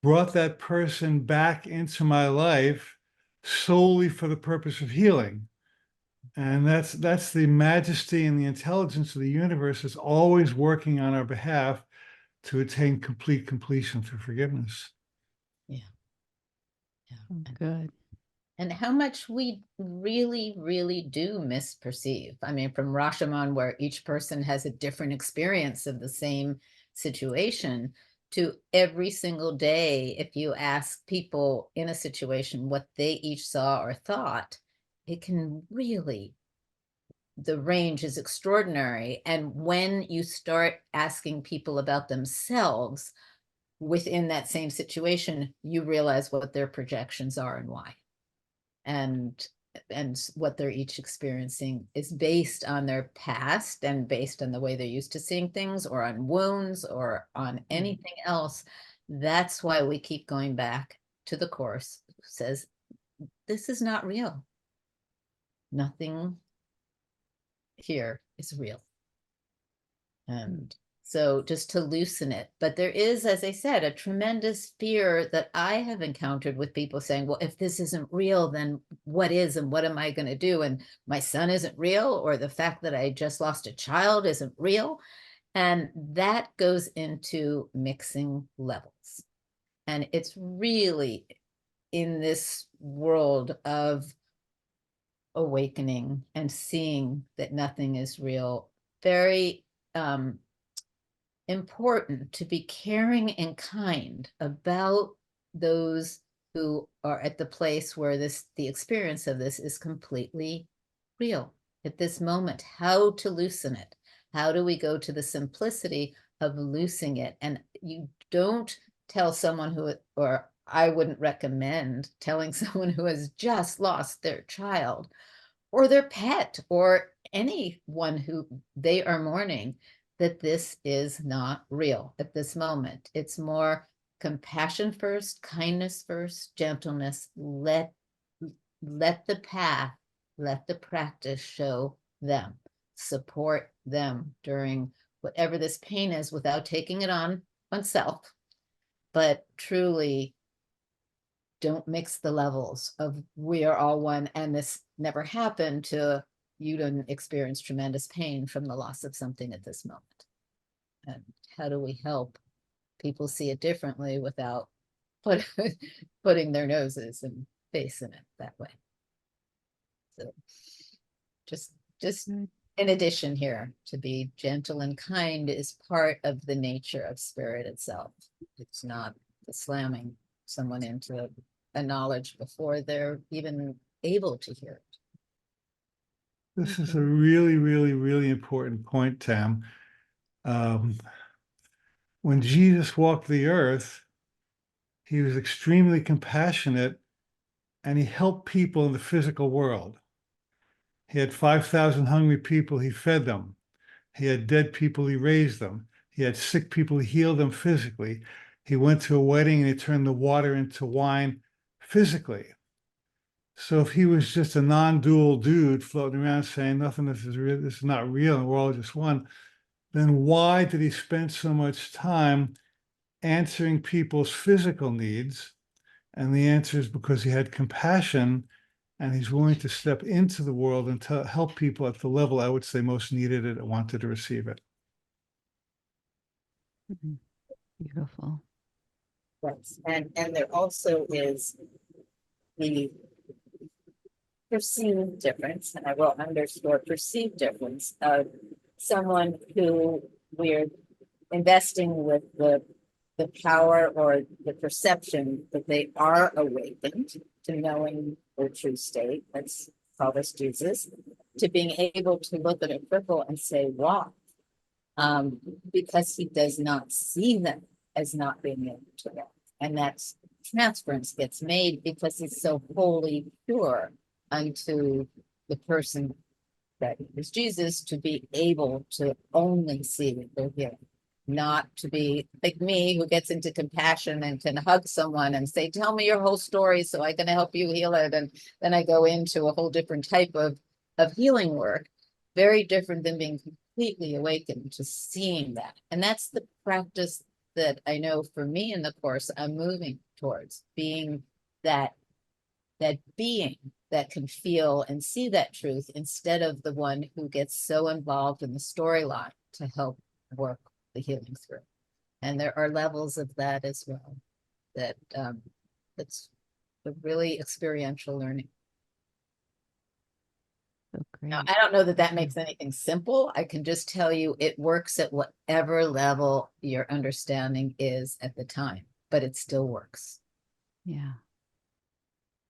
brought that person back into my life solely for the purpose of healing. And that's the majesty and the intelligence of the universe is always working on our behalf to attain complete completion through forgiveness. Yeah. Good. And how much we really, really do misperceive. I mean, from Rashomon, where each person has a different experience of the same situation, to every single day, if you ask people in a situation what they each saw or thought, it can really, the range is extraordinary. And when you start asking people about themselves within that same situation, you realize what their projections are and why. And what they're each experiencing is based on their past and based on the way they're used to seeing things, or on wounds, or on anything else. That's why we keep going back to the Course. It says, this is not real. Nothing here is real. And so just to loosen it. But there is, as I said, a tremendous fear that I have encountered with people saying, well, if this isn't real, then what is, and what am I going to do? And my son isn't real, or the fact that I just lost a child isn't real. And that goes into mixing levels. And it's really in this world of awakening and seeing that nothing is real, very important to be caring and kind about those who are at the place where the experience of this is completely real at this moment. How to loosen it? How do we go to the simplicity of loosing it? And you don't tell someone who, or I wouldn't recommend telling someone who has just lost their child or their pet or anyone who they are mourning, that this is not real at this moment. It's more compassion first, kindness first, gentleness. Let the path, let the practice show them, support them during whatever this pain is, without taking it on oneself, but truly don't mix the levels of we are all one and this never happened to you didn't experience tremendous pain from the loss of something at this moment. And how do we help people see it differently without putting their noses and face in it that way? So just in addition here, to be gentle and kind is part of the nature of spirit itself. It's not the slamming someone into a knowledge before they're even able to hear it. This is a really, really, really important point, Tam. When Jesus walked the earth, he was extremely compassionate and he helped people in the physical world. He had 5,000 hungry people, he fed them. He had dead people, he raised them. He had sick people, he healed them physically. He went to a wedding and he turned the water into wine physically. So if he was just a non-dual dude floating around saying nothing, this is real, this is not real, and we're all just one, then why did he spend so much time answering people's physical needs? And the answer is because he had compassion and he's willing to step into the world and to help people at the level I would say most needed it and wanted to receive it. Beautiful. Yes, and there also is the perceived difference, and I will underscore perceived difference of someone who we're investing with the power or the perception that they are awakened to knowing their true state. Let's call this Jesus, to being able to look at a cripple and say, "Wow," because he does not see them as not being able to walk, and that transference gets made because it's so wholly pure unto the person that is Jesus to be able to only see their healing. Not to be like me, who gets into compassion and can hug someone and say, "Tell me your whole story so I can help you heal it." And then I go into a whole different type of healing work, very different than being completely awakened to seeing that. And that's the practice that I know for me in the course I'm moving towards, being that being that can feel and see that truth instead of the one who gets so involved in the storyline to help work the healing through. And there are levels of that as well, that that's a really experiential learning. So great. Now, I don't know that that makes anything simple. I can just tell you it works at whatever level your understanding is at the time, but it still works. Yeah.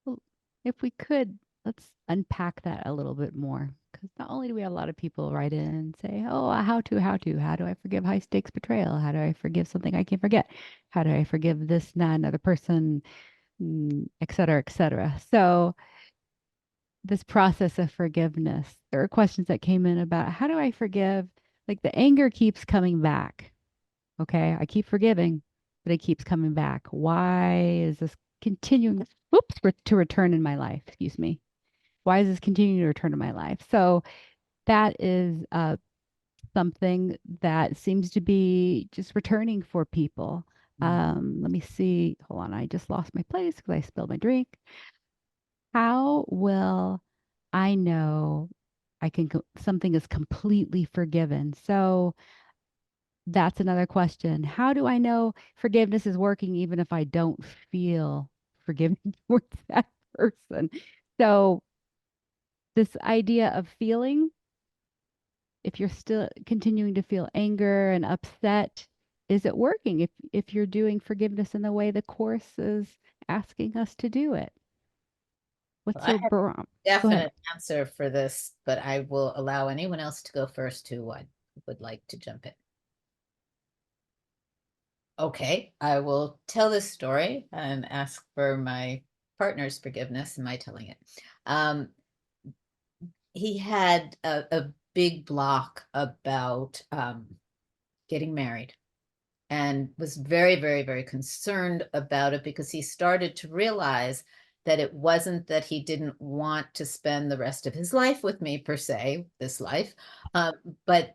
Well, if we could, let's unpack that a little bit more. Because not only do we have a lot of people write in and say, oh, how do I forgive high stakes betrayal? How do I forgive something I can't forget? How do I forgive this, not another person, et cetera, et cetera. So this process of forgiveness, there are questions that came in about how do I forgive? Like the anger keeps coming back. Okay, I keep forgiving, but it keeps coming back. Why is this continuing? To return in my life. Excuse me. Why is this continuing to return in my life? So that is something that seems to be just returning for people. Let me see. Hold on. I just lost my place because I spilled my drink. How will I know something is completely forgiven? So that's another question. How do I know forgiveness is working even if I don't feel forgiven towards that person? So this idea of feeling, if you're still continuing to feel anger and upset, is it working if you're doing forgiveness in the way the course is asking us to do it? What's Well, I your have Go ahead. definite answer for this, but I will allow anyone else to go first who would like to jump in. Okay, I will tell this story and ask for my partner's forgiveness in my telling it. He had a big block about getting married and was very, very, very concerned about it because he started to realize that it wasn't that he didn't want to spend the rest of his life with me per se, this life, but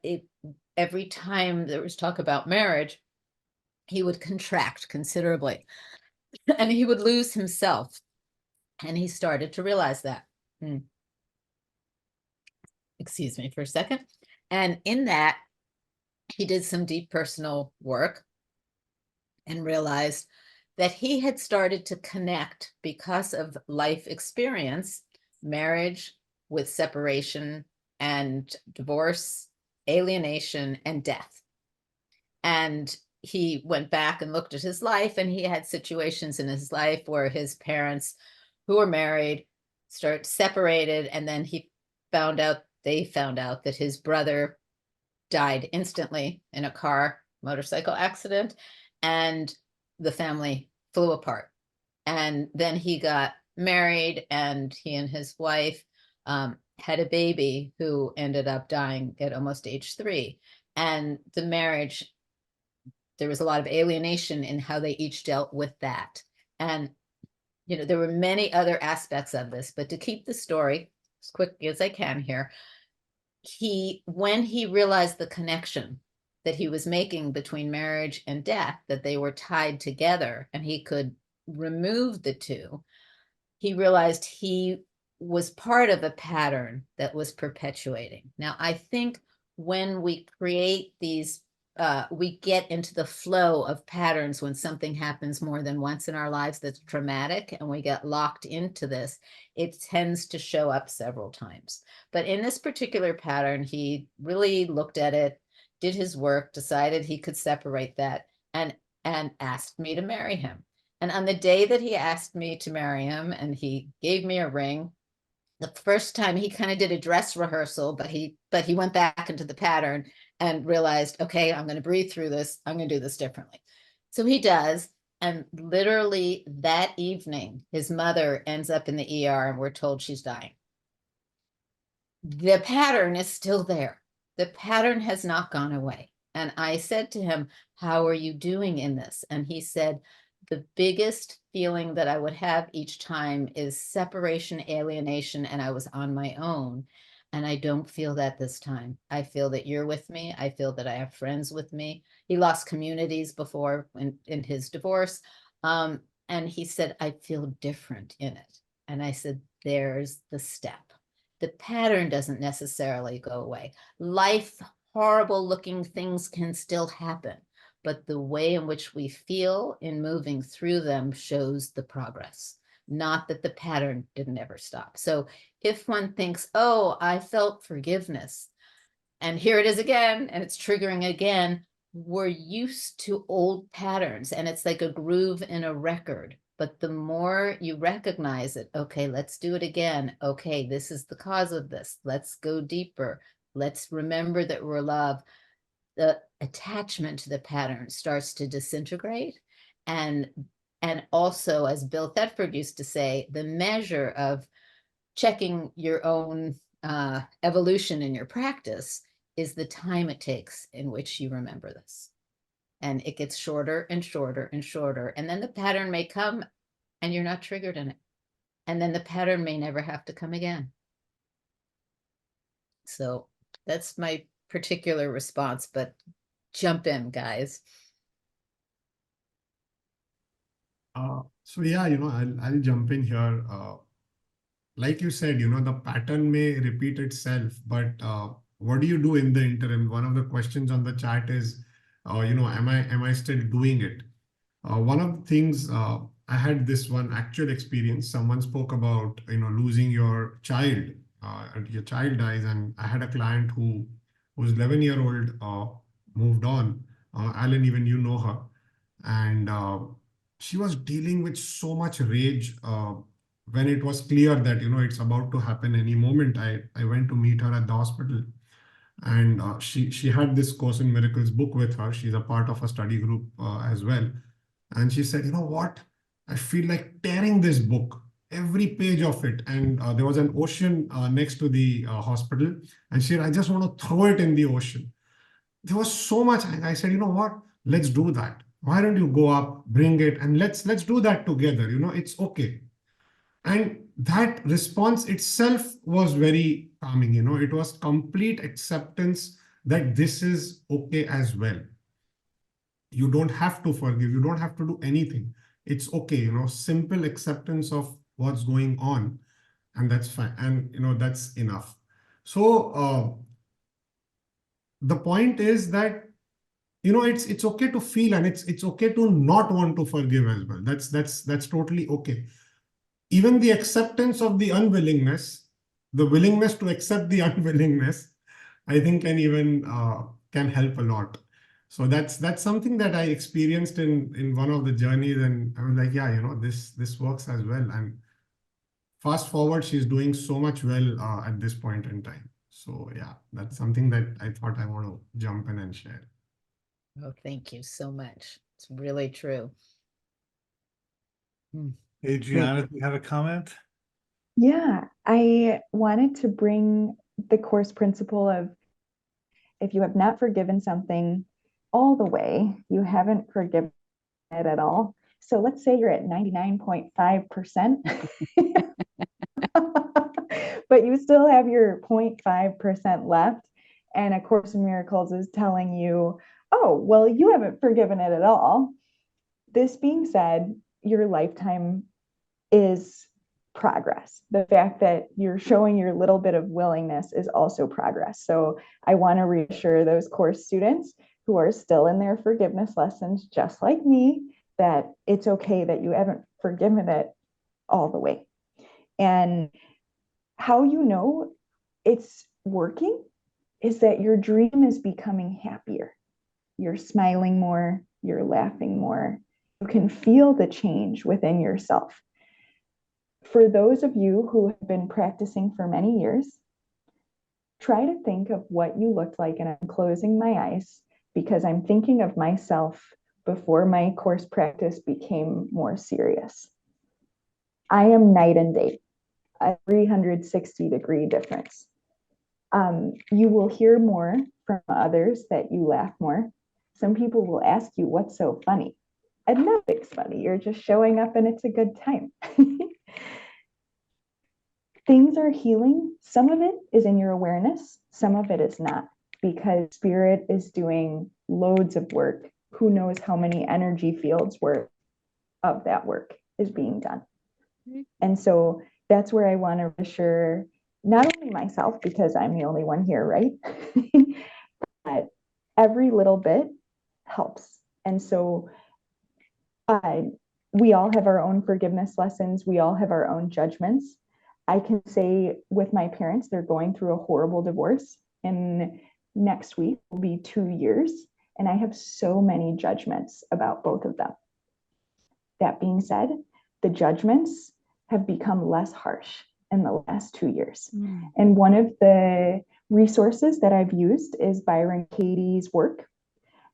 every time there was talk about marriage, he would contract considerably and he would lose himself. And he started to realize that. Excuse me for a second. And in that, he did some deep personal work and realized that he had started to connect because of life experience, marriage with separation and divorce, alienation, and death. And he went back and looked at his life, and he had situations in his life where his parents who were married separated, and then they found out that his brother died instantly in a motorcycle accident, and the family flew apart. And then he got married, and he and his wife had a baby who ended up dying at almost age 3. And the marriage, there was a lot of alienation in how they each dealt with that. And you know, there were many other aspects of this, but to keep the story as quickly as I can here, when he realized the connection that he was making between marriage and death, that they were tied together and he could remove the two, he realized he was part of a pattern that was perpetuating. Now, I think when we create these, we get into the flow of patterns when something happens more than once in our lives that's traumatic and we get locked into this, it tends to show up several times. But in this particular pattern, he really looked at it, did his work, decided he could separate that, and asked me to marry him. And on the day that he asked me to marry him and he gave me a ring, the first time he kind of did a dress rehearsal, but he went back into the pattern and realized, okay, I'm going to breathe through this. I'm going to do this differently. So he does. And literally that evening, his mother ends up in the ER and we're told she's dying. The pattern is still there. The pattern has not gone away. And I said to him, how are you doing in this? And he said, the biggest feeling that I would have each time is separation, alienation, and I was on my own. And I don't feel that this time. I feel that you're with me. I feel that I have friends with me. He lost communities before in his divorce. And he said, I feel different in it. And I said, there's the step. The pattern doesn't necessarily go away. Life, horrible looking things can still happen, but the way in which we feel in moving through them shows the progress, not that the pattern didn't ever stop. So if one thinks, oh, I felt forgiveness, and here it is again, and it's triggering again, we're used to old patterns, and it's like a groove in a record. But the more you recognize it, okay, let's do it again. Okay, this is the cause of this. Let's go deeper. Let's remember that we're loved. The attachment to the pattern starts to disintegrate. And also, as Bill Thetford used to say, the measure of checking your own evolution in your practice is the time it takes in which you remember this. And it gets shorter and shorter and shorter. And then the pattern may come and you're not triggered in it. And then the pattern may never have to come again. So that's my particular response, but jump in, guys. So yeah, I'll jump in here. Like you said, the pattern may repeat itself, but what do you do in the interim? One of the questions on the chat is, am I still doing it? One of the things I had this one actual experience. Someone spoke about losing your child. Your child dies, and I had a client who was 11-year-old, moved on. Alan, even you know her, and she was dealing with so much rage. When it was clear that it's about to happen any moment, I went to meet her at the hospital, and she had this Course in Miracles book with her. She's a part of a study group as well, and she said, you know what, I feel like tearing this book, every page of it. And there was an ocean next to the hospital, and she said, I just want to throw it in the ocean. There was so much. I said, you know what, let's do that. Why don't you go up, bring it, and let's do that together. It's okay. And that response itself was very calming. It was complete acceptance that this is okay as well. You don't have to forgive. You don't have to do anything. It's okay. Simple acceptance of what's going on, and that's fine. And that's enough. So the point is that it's okay to feel, and it's okay to not want to forgive as well. That's totally okay. Even the acceptance of the unwillingness, the willingness to accept the unwillingness, I think can help a lot. So that's something that I experienced in one of the journeys, and I was like, yeah, this works as well. And fast forward, she's doing so much well at this point in time. So yeah, that's something that I thought I want to jump in and share. Oh, thank you so much. It's really true. Adriana, do you have a comment? Yeah, I wanted to bring the course principle of if you have not forgiven something all the way, you haven't forgiven it at all. So let's say you're at 99.5%, but you still have your 0.5% left. And A Course in Miracles is telling you, oh, well, you haven't forgiven it at all. This being said, your lifetime is progress. The fact that you're showing your little bit of willingness is also progress. So I want to reassure those course students who are still in their forgiveness lessons, just like me, that it's okay that you haven't forgiven it all the way. And how you know it's working is that your dream is becoming happier. You're smiling more, you're laughing more. You can feel the change within yourself. For those of you who have been practicing for many years, try to think of what you looked like, and I'm closing my eyes because I'm thinking of myself before my course practice became more serious. I am night and day, a 360-degree difference. You will hear more from others that you laugh more. Some people will ask you, what's so funny? And nothing's funny. You're just showing up and it's a good time. Things are healing. Some of it is in your awareness. Some of it is not, because spirit is doing loads of work. Who knows how many energy fields worth of that work is being done. And so that's where I want to reassure not only myself, because I'm the only one here, right? But every little bit helps. And so we all have our own forgiveness lessons. We all have our own judgments. I can say with my parents, they're going through a horrible divorce, and next week will be 2 years. And I have so many judgments about both of them. That being said, the judgments have become less harsh in the last 2 years. And one of the resources that I've used is Byron Katie's work.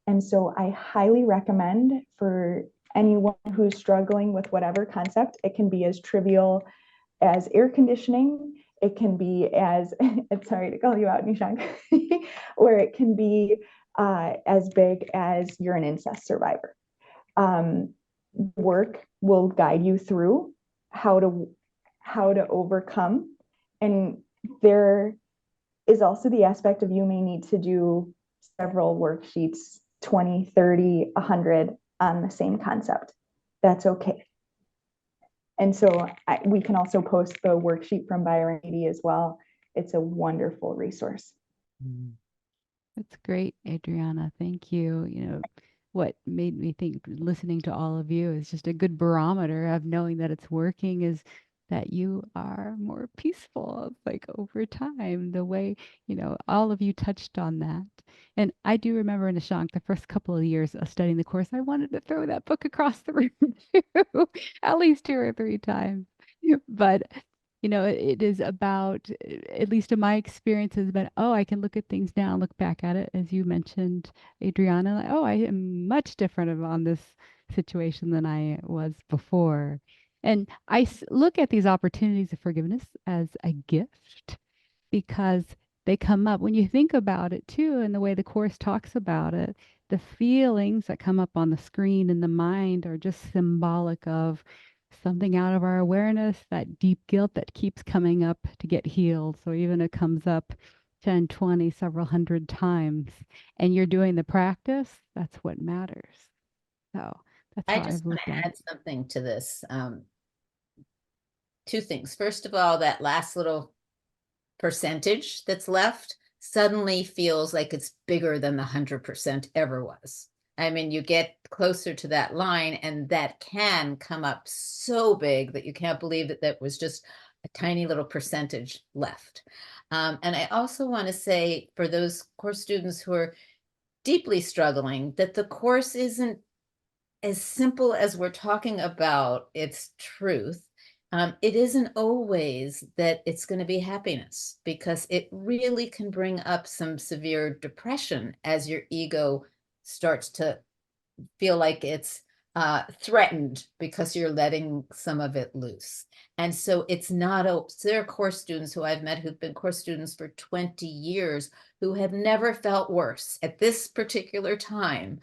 And so I highly recommend for anyone who's struggling with whatever concept. It can be as trivial as air conditioning. It can be as, sorry to call you out, Nishank, or it can be as big as you're an incest survivor. Work will guide you through how to overcome. And there is also the aspect of you may need to do several worksheets, 20, 30, 100 on the same concept. That's okay. And so we can also post the worksheet from Byron Katie as well. It's a wonderful resource. That's great, Adriana. Thank you. You know, what made me think listening to all of you is just a good barometer of knowing that it's working is that you are more peaceful, like over time, the way, you know, all of you touched on that. And I do remember, Nishank, the first couple of years of studying the course, I wanted to throw that book across the room too, at least 2 or 3 times. But you know, it is about, at least in my experience, has been, oh, I can look at things now, look back at it, as you mentioned, Adriana, like, oh, I am much different on this situation than I was before. And I look at these opportunities of forgiveness as a gift because they come up when you think about it too, and the way the course talks about it, the feelings that come up on the screen in the mind are just symbolic of something out of our awareness, that deep guilt that keeps coming up to get healed. So even it comes up 10, 20, several hundred times, and you're doing the practice, that's what matters. So that's I how just I've want looked to at add it. something to this. 2 things. First of all, that last little percentage that's left suddenly feels like it's bigger than the 100% ever was. I mean, you get closer to that line, and that can come up so big that you can't believe that that was just a tiny little percentage left. And I also want to say for those course students who are deeply struggling, that the course isn't as simple as we're talking about its truth. It isn't always that it's going to be happiness, because it really can bring up some severe depression as your ego starts to feel like it's threatened because you're letting some of it loose. And so it's not there are course students who I've met who've been course students for 20 years who have never felt worse at this particular time,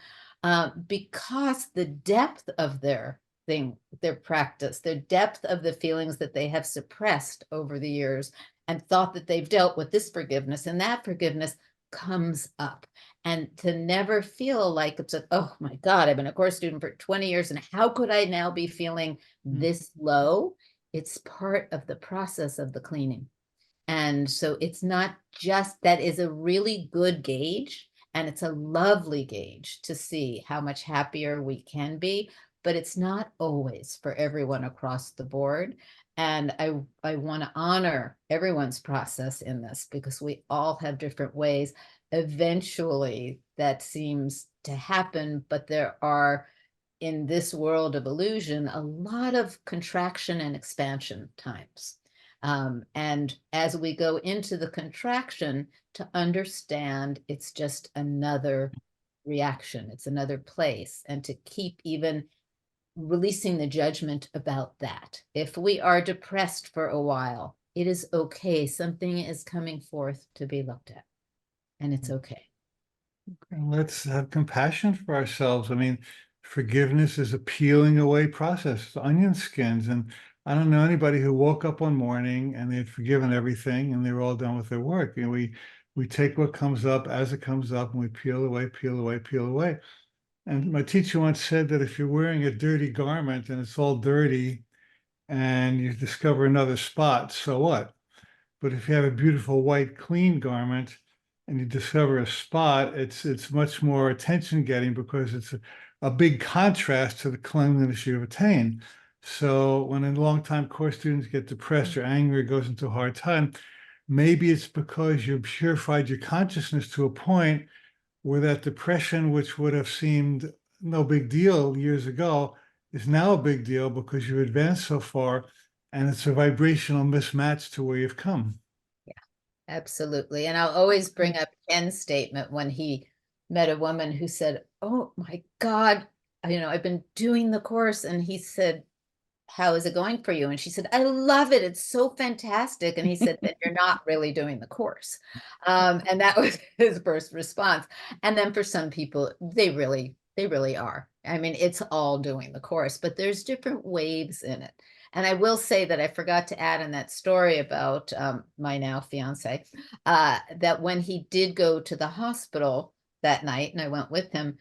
because the depth of their their practice, their depth of the feelings that they have suppressed over the years and thought that they've dealt with this forgiveness, and that forgiveness comes up. And to never feel like it's oh my God, I've been a course student for 20 years, and how could I now be feeling this low? It's part of the process of the cleaning. And so it's not just, that is a really good gauge, and it's a lovely gauge to see how much happier we can be, but it's not always for everyone across the board. And I want to honor everyone's process in this, because we all have different ways. Eventually that seems to happen, but there are, in this world of illusion, a lot of contraction and expansion times. And as we go into the contraction, to understand it's just another reaction, it's another place, and to keep even releasing the judgment about that. If we are depressed for a while, it is okay. Something is coming forth to be looked at, and it's okay. And let's have compassion for ourselves. I mean, forgiveness is a peeling away process. It's onion skins. And I don't know anybody who woke up one morning and they'd forgiven everything and they were all done with their work. And we take what comes up as it comes up, and we peel away, peel away, peel away. And my teacher once said that if you're wearing a dirty garment and it's all dirty and you discover another spot, so what? But if you have a beautiful white clean garment and you discover a spot, it's much more attention getting, because it's a big contrast to the cleanliness you've attained. So when a long-time course students get depressed or angry, goes into a hard time, maybe it's because you've purified your consciousness to a point where that depression, which would have seemed no big deal years ago, is now a big deal because you've advanced so far, and it's a vibrational mismatch to where you've come. Absolutely. And I'll always bring up Ken's statement when he met a woman who said, oh my God, I've been doing the course. And he said, how is it going for you? And she said, I love it. It's so fantastic. And he said, that you're not really doing the course. And that was his first response. And then for some people, they really are. I mean, it's all doing the course, but there's different waves in it. And I will say that I forgot to add in that story about my now fiance, that when he did go to the hospital that night, and I went with him,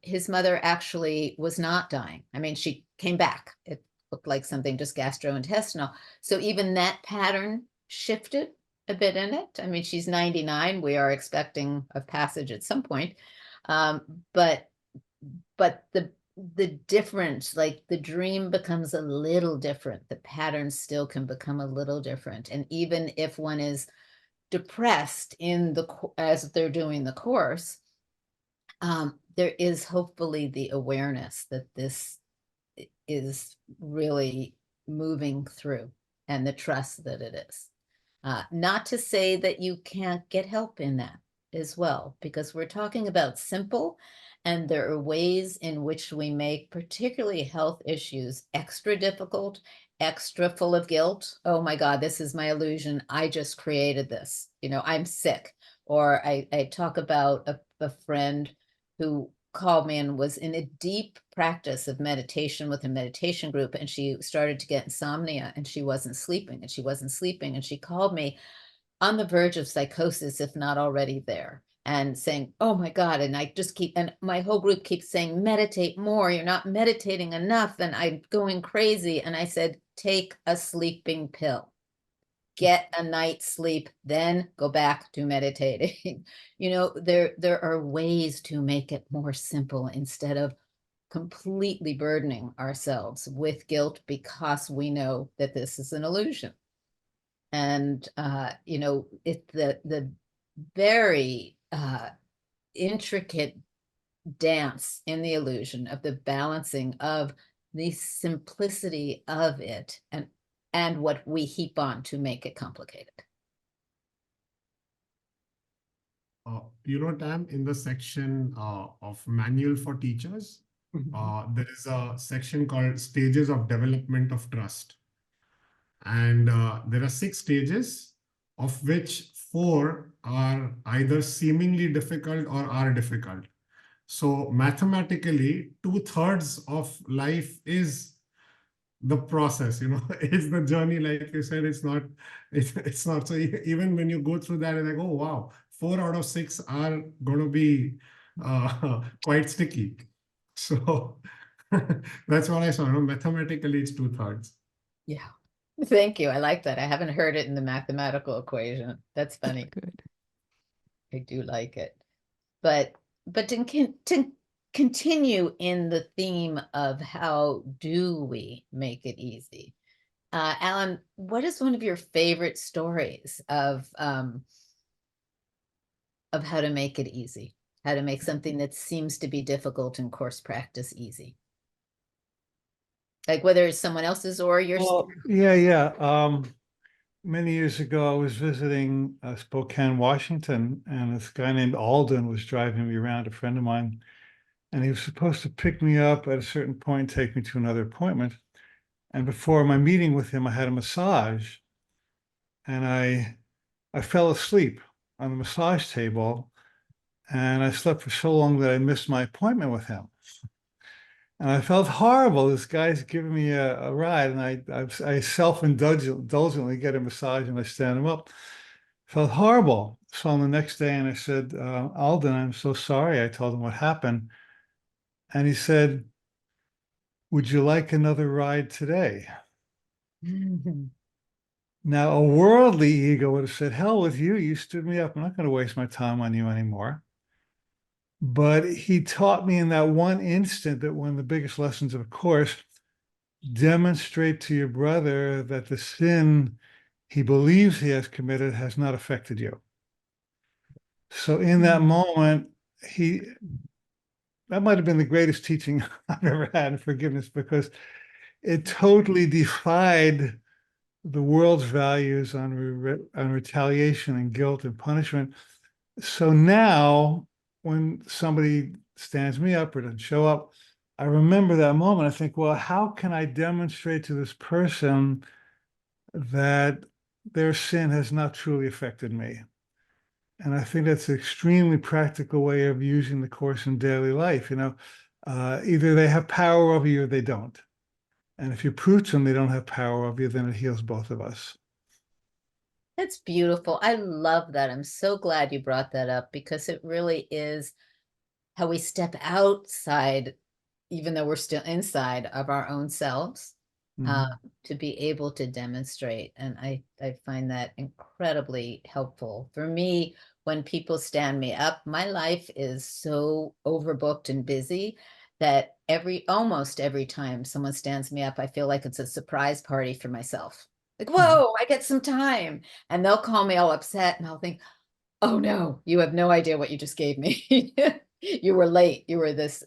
his mother actually was not dying. I mean, she came back. It looked like something just gastrointestinal. So even that pattern shifted a bit in it. I mean, she's 99. We are expecting a passage at some point. But the difference, like the dream becomes a little different. The pattern still can become a little different. And even if one is depressed as they're doing the course, there is hopefully the awareness that this is really moving through, and the trust that it is. Not to say that you can't get help in that as well, because we're talking about simple, and there are ways in which we make particularly health issues extra difficult, extra full of guilt. Oh my God, this is my illusion. I just created this. I'm sick. Or I talk about a friend who called me and was in a deep practice of meditation with a meditation group, and she started to get insomnia, and she wasn't sleeping, and she called me on the verge of psychosis, if not already there, and saying, oh my God. And I just and my whole group keeps saying, meditate more, you're not meditating enough, and I'm going crazy. And I said, take a sleeping pill, get a night's sleep, then go back to meditating. There are ways to make it more simple instead of completely burdening ourselves with guilt because we know that this is an illusion. And it's the very intricate dance in the illusion of the balancing of the simplicity of it and what we heap on to make it complicated. Tam, in the section of manual for teachers, there is a section called Stages of Development of Trust. And there are 6 stages, of which 4 are either seemingly difficult or are difficult. So mathematically, 2/3 of life is the process, it's the journey, like you said. It's not. So even when you go through that, it's like, oh wow, 4 out of 6 are going to be quite sticky. So that's what I saw. Mathematically, it's 2/3. Yeah. Thank you. I like that. I haven't heard it in the mathematical equation. That's funny. Good. I do like it. But to continue in the theme of how do we make it easy? Alan, what is one of your favorite stories of how to make it easy? How to make something that seems to be difficult in course practice easy? Like whether it's someone else's or yours. Well, yeah. Many years ago, I was visiting Spokane, Washington, and this guy named Alden was driving me around, a friend of mine, and he was supposed to pick me up at a certain point and take me to another appointment. And before my meeting with him, I had a massage, and I fell asleep on the massage table, and I slept for so long that I missed my appointment with him. And I felt horrible. This guy's giving me a ride, and I self-indulgently get a massage and I stand him up. Felt horrible. So on the next day, and I said, Alden, I'm so sorry. I told him what happened. And he said, would you like another ride today? Now, a worldly ego would have said, hell with you. You stood me up. I'm not going to waste my time on you anymore. But he taught me in that one instant that one of the biggest lessons of a course, demonstrate to your brother that the sin he believes he has committed has not affected you. So in that moment, that might have been the greatest teaching I've ever had in forgiveness, because it totally defied the world's values on retaliation and guilt and punishment. So now when somebody stands me up or doesn't show up, I remember that moment. I think, well, how can I demonstrate to this person that their sin has not truly affected me? And I think that's an extremely practical way of using the course in daily life. Either they have power over you or they don't. And if you prove to them they don't have power over you, then it heals both of us. That's beautiful. I love that. I'm so glad you brought that up, because it really is how we step outside, even though we're still inside of our own selves, to be able to demonstrate. And I find that incredibly helpful. For me, when people stand me up, my life is so overbooked and busy that almost every time someone stands me up, I feel like it's a surprise party for myself. Like, whoa, I get some time. And they'll call me all upset, and I'll think, oh no, you have no idea what you just gave me. You were late, you were this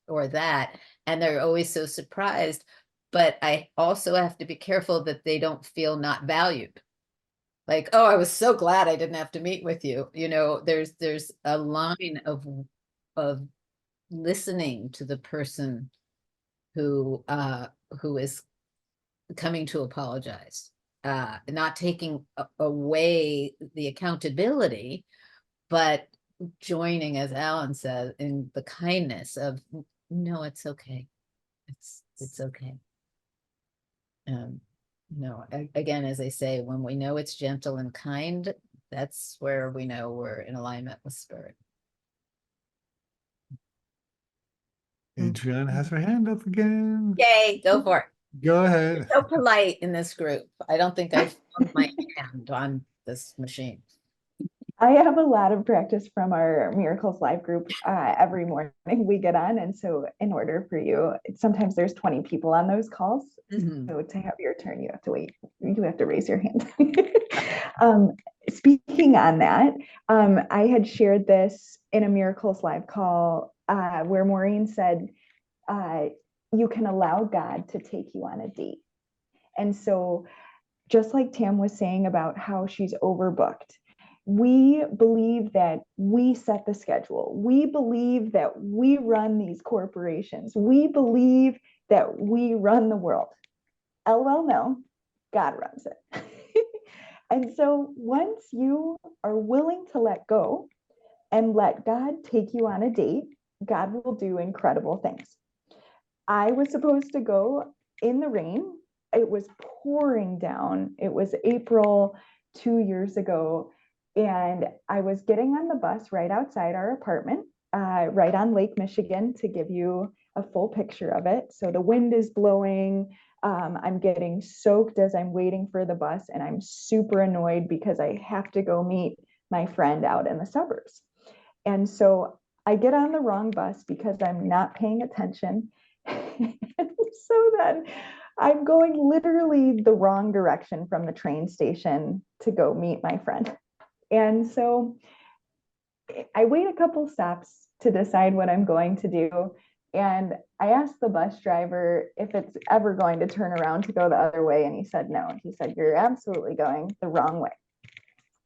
or that. And they're always so surprised. But I also have to be careful that they don't feel not valued. Like, oh, I was so glad I didn't have to meet with you. There's a line of listening to the person who is coming to apologize, not taking away the accountability, but joining, as Alan said, in the kindness of, no, it's okay. It's okay. Again, as I say, when we know it's gentle and kind, that's where we know we're in alignment with spirit. Adriana has her hand up again. Yay, go for it. Go ahead. So polite in this group. I don't think I've found my hand on this machine. I have a lot of practice from our Miracles Live group. Every morning we get on. And so in order for you, sometimes there's 20 people on those calls. So to have your turn, you have to wait. You have to raise your hand. Speaking on that, I had shared this in a Miracles Live call where Maureen said, you can allow God to take you on a date. And so just like Tam was saying about how she's overbooked, we believe that we set the schedule. We believe that we run these corporations. We believe that we run the world. LOL, no, God runs it. And so once you are willing to let go and let God take you on a date, God will do incredible things. I was supposed to go in the rain. It was pouring down. It was April 2 years ago. And I was getting on the bus right outside our apartment, right on Lake Michigan, to give you a full picture of it. So the wind is blowing. I'm getting soaked as I'm waiting for the bus, and I'm super annoyed because I have to go meet my friend out in the suburbs. And so I get on the wrong bus because I'm not paying attention. So then I'm going literally the wrong direction from the train station to go meet my friend. And so I wait a couple stops to decide what I'm going to do. And I asked the bus driver if it's ever going to turn around to go the other way. And he said, no. He said, you're absolutely going the wrong way.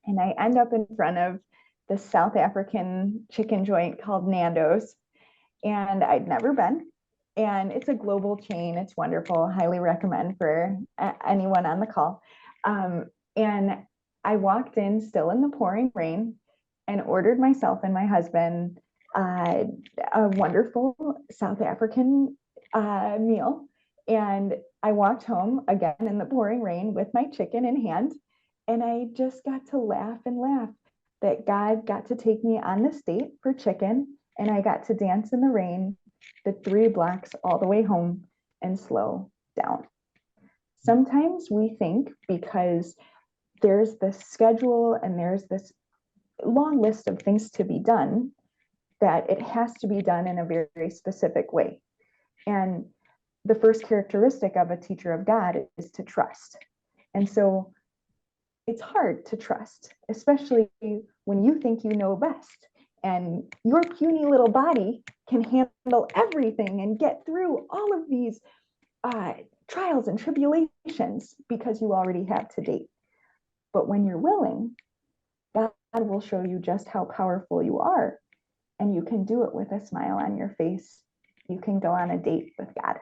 And I end up in front of the South African chicken joint called Nando's. And I'd never been. And it's a global chain. It's wonderful. Highly recommend for anyone on the call. And I walked in still in the pouring rain and ordered myself and my husband a wonderful South African meal. And I walked home again in the pouring rain with my chicken in hand. And I just got to laugh and laugh that God got to take me on this date for chicken. And I got to dance in the rain the 3 blocks all the way home and slow down. Sometimes we think because there's this schedule and there's this long list of things to be done, that it has to be done in a very, very specific way. And the first characteristic of a teacher of God is to trust. And so it's hard to trust, especially when you think you know best and your puny little body can handle everything and get through all of these trials and tribulations because you already have to date. But when you're willing, God will show you just how powerful you are, and you can do it with a smile on your face. You can go on a date with God.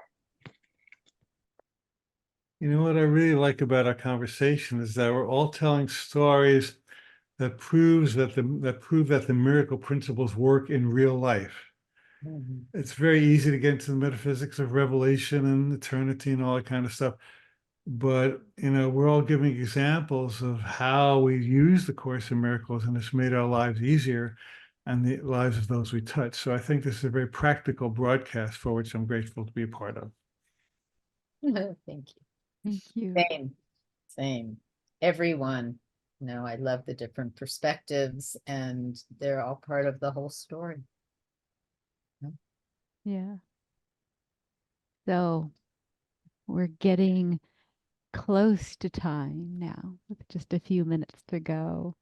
You know what I really like about our conversation is that we're all telling stories that prove that the miracle principles work in real life. Mhm. It's very easy to get into the metaphysics of revelation and eternity and all that kind of stuff. But, we're all giving examples of how we use the Course in Miracles, and it's made our lives easier and the lives of those we touch. So I think this is a very practical broadcast for which I'm grateful to be a part of. Thank you. Thank you. Same. Everyone. I love the different perspectives, and they're all part of the whole story. Yeah. So we're getting close to time now, with just a few minutes to go.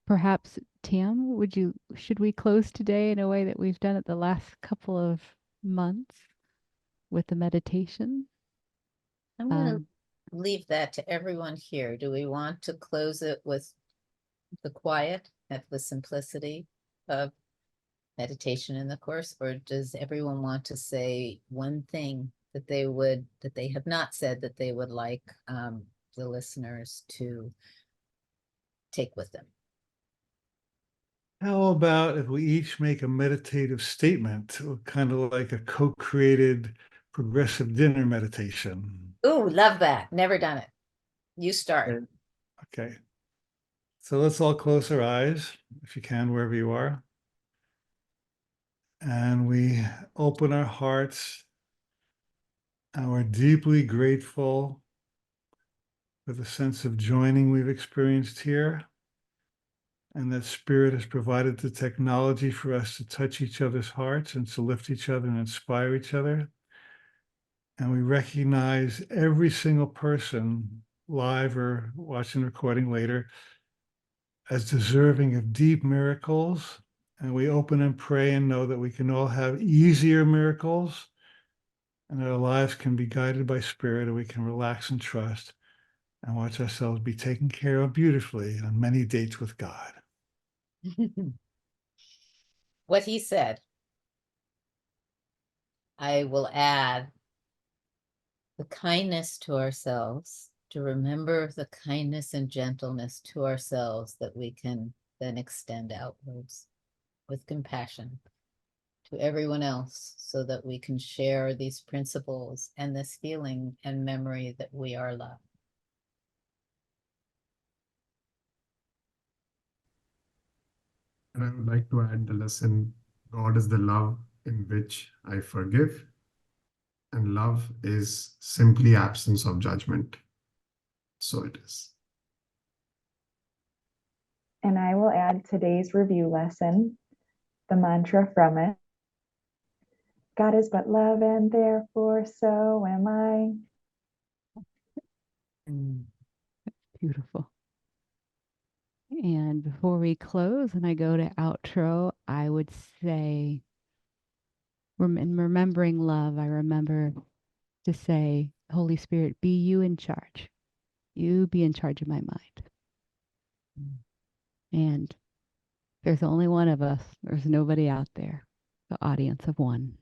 Perhaps Tim, should we close today in a way that we've done it the last couple of months with the meditation? I'm going to leave that to everyone here. Do we want to close it with the quiet and the simplicity of meditation in the Course, or does everyone want to say one thing that they have not said that they would like the listeners to take with them? How about if we each make a meditative statement, kind of like a co-created progressive dinner meditation? Ooh, love that. Never done it. You start. Okay. So let's all close our eyes, if you can, wherever you are. And we open our hearts, and we're deeply grateful for the sense of joining we've experienced here, and that Spirit has provided the technology for us to touch each other's hearts and to lift each other and inspire each other. And we recognize every single person, live or watching the recording later, as deserving of deep miracles. And we open and pray and know that we can all have easier miracles, and our lives can be guided by Spirit, and we can relax and trust and watch ourselves be taken care of beautifully on many dates with God. What he said. I will add the kindness to ourselves, to remember the kindness and gentleness to ourselves that we can then extend outwards with compassion to everyone else so that we can share these principles and this feeling and memory that we are loved. And I would like to add the lesson, God is the love in which I forgive, and love is simply absence of judgment. So it is. And I will add today's review lesson, the mantra from it. God is but love, and therefore so am I. Beautiful. And before we close and I go to outro, I would say, in remembering love, I remember to say, Holy Spirit, be you in charge. You be in charge of my mind. And there's only one of us. There's nobody out there. The audience of one.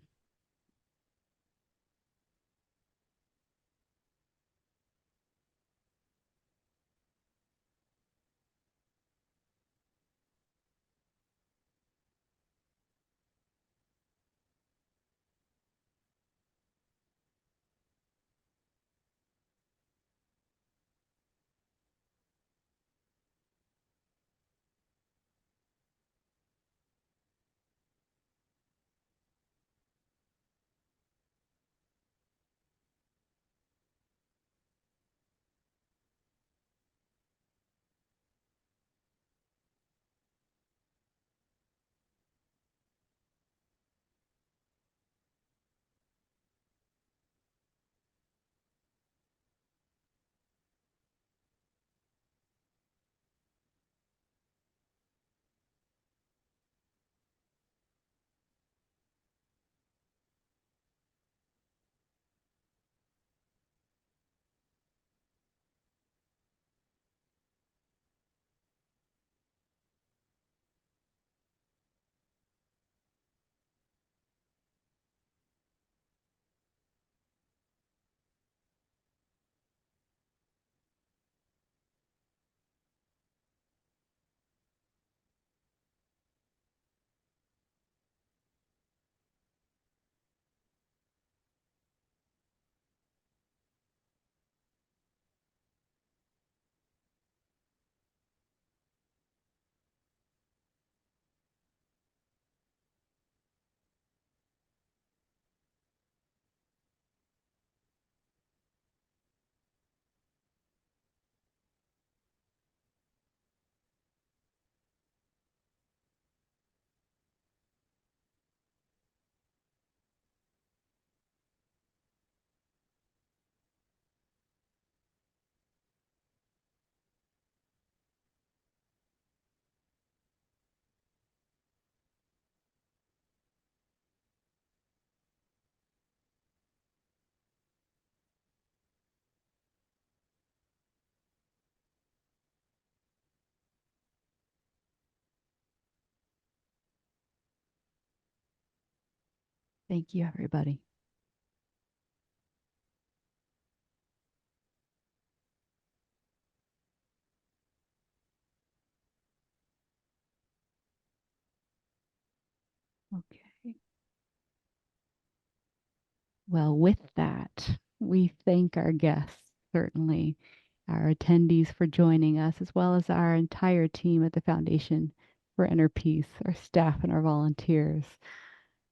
Thank you, everybody. Okay. Well, with that, we thank our guests, certainly our attendees for joining us, as well as our entire team at the Foundation for Inner Peace, our staff and our volunteers.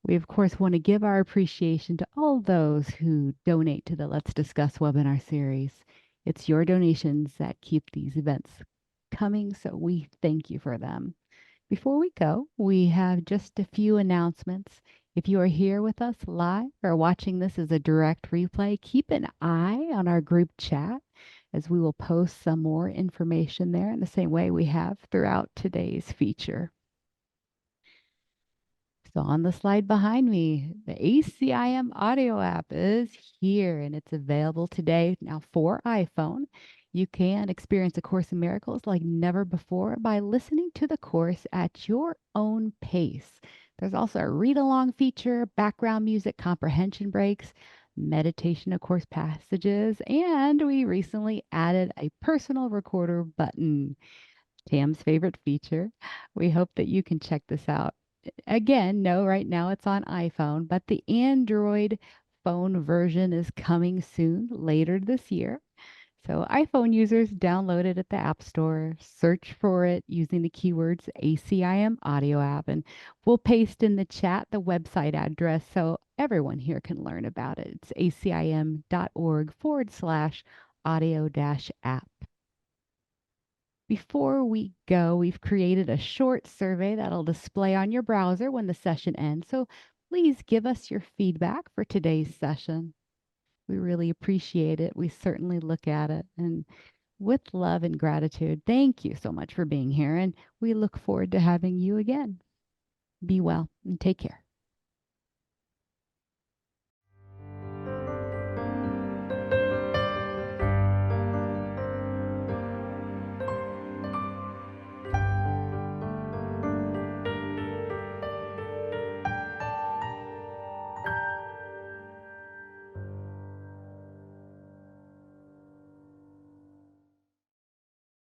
We, of course, want to give our appreciation to all those who donate to the Let's Discuss webinar series. It's your donations that keep these events coming, so we thank you for them. Before we go, we have just a few announcements. If you are here with us live or watching this as a direct replay, keep an eye on our group chat as we will post some more information there in the same way we have throughout today's feature. So on the slide behind me, the ACIM audio app is here and it's available today now for iPhone. You can experience A Course in Miracles like never before by listening to the course at your own pace. There's also a read-along feature, background music comprehension breaks, meditation of course passages, and we recently added a personal recorder button, Tam's favorite feature. We hope that you can check this out again, no, right now it's on iPhone, but the Android phone version is coming soon, later this year. So iPhone users download it at the App Store, search for it using the keywords ACIM audio app, and we'll paste in the chat the website address so everyone here can learn about it. It's acim.org/audio-app. Before we go, we've created a short survey that'll display on your browser when the session ends. So please give us your feedback for today's session. We really appreciate it. We certainly look at it. And with love and gratitude, thank you so much for being here. And we look forward to having you again. Be well and take care.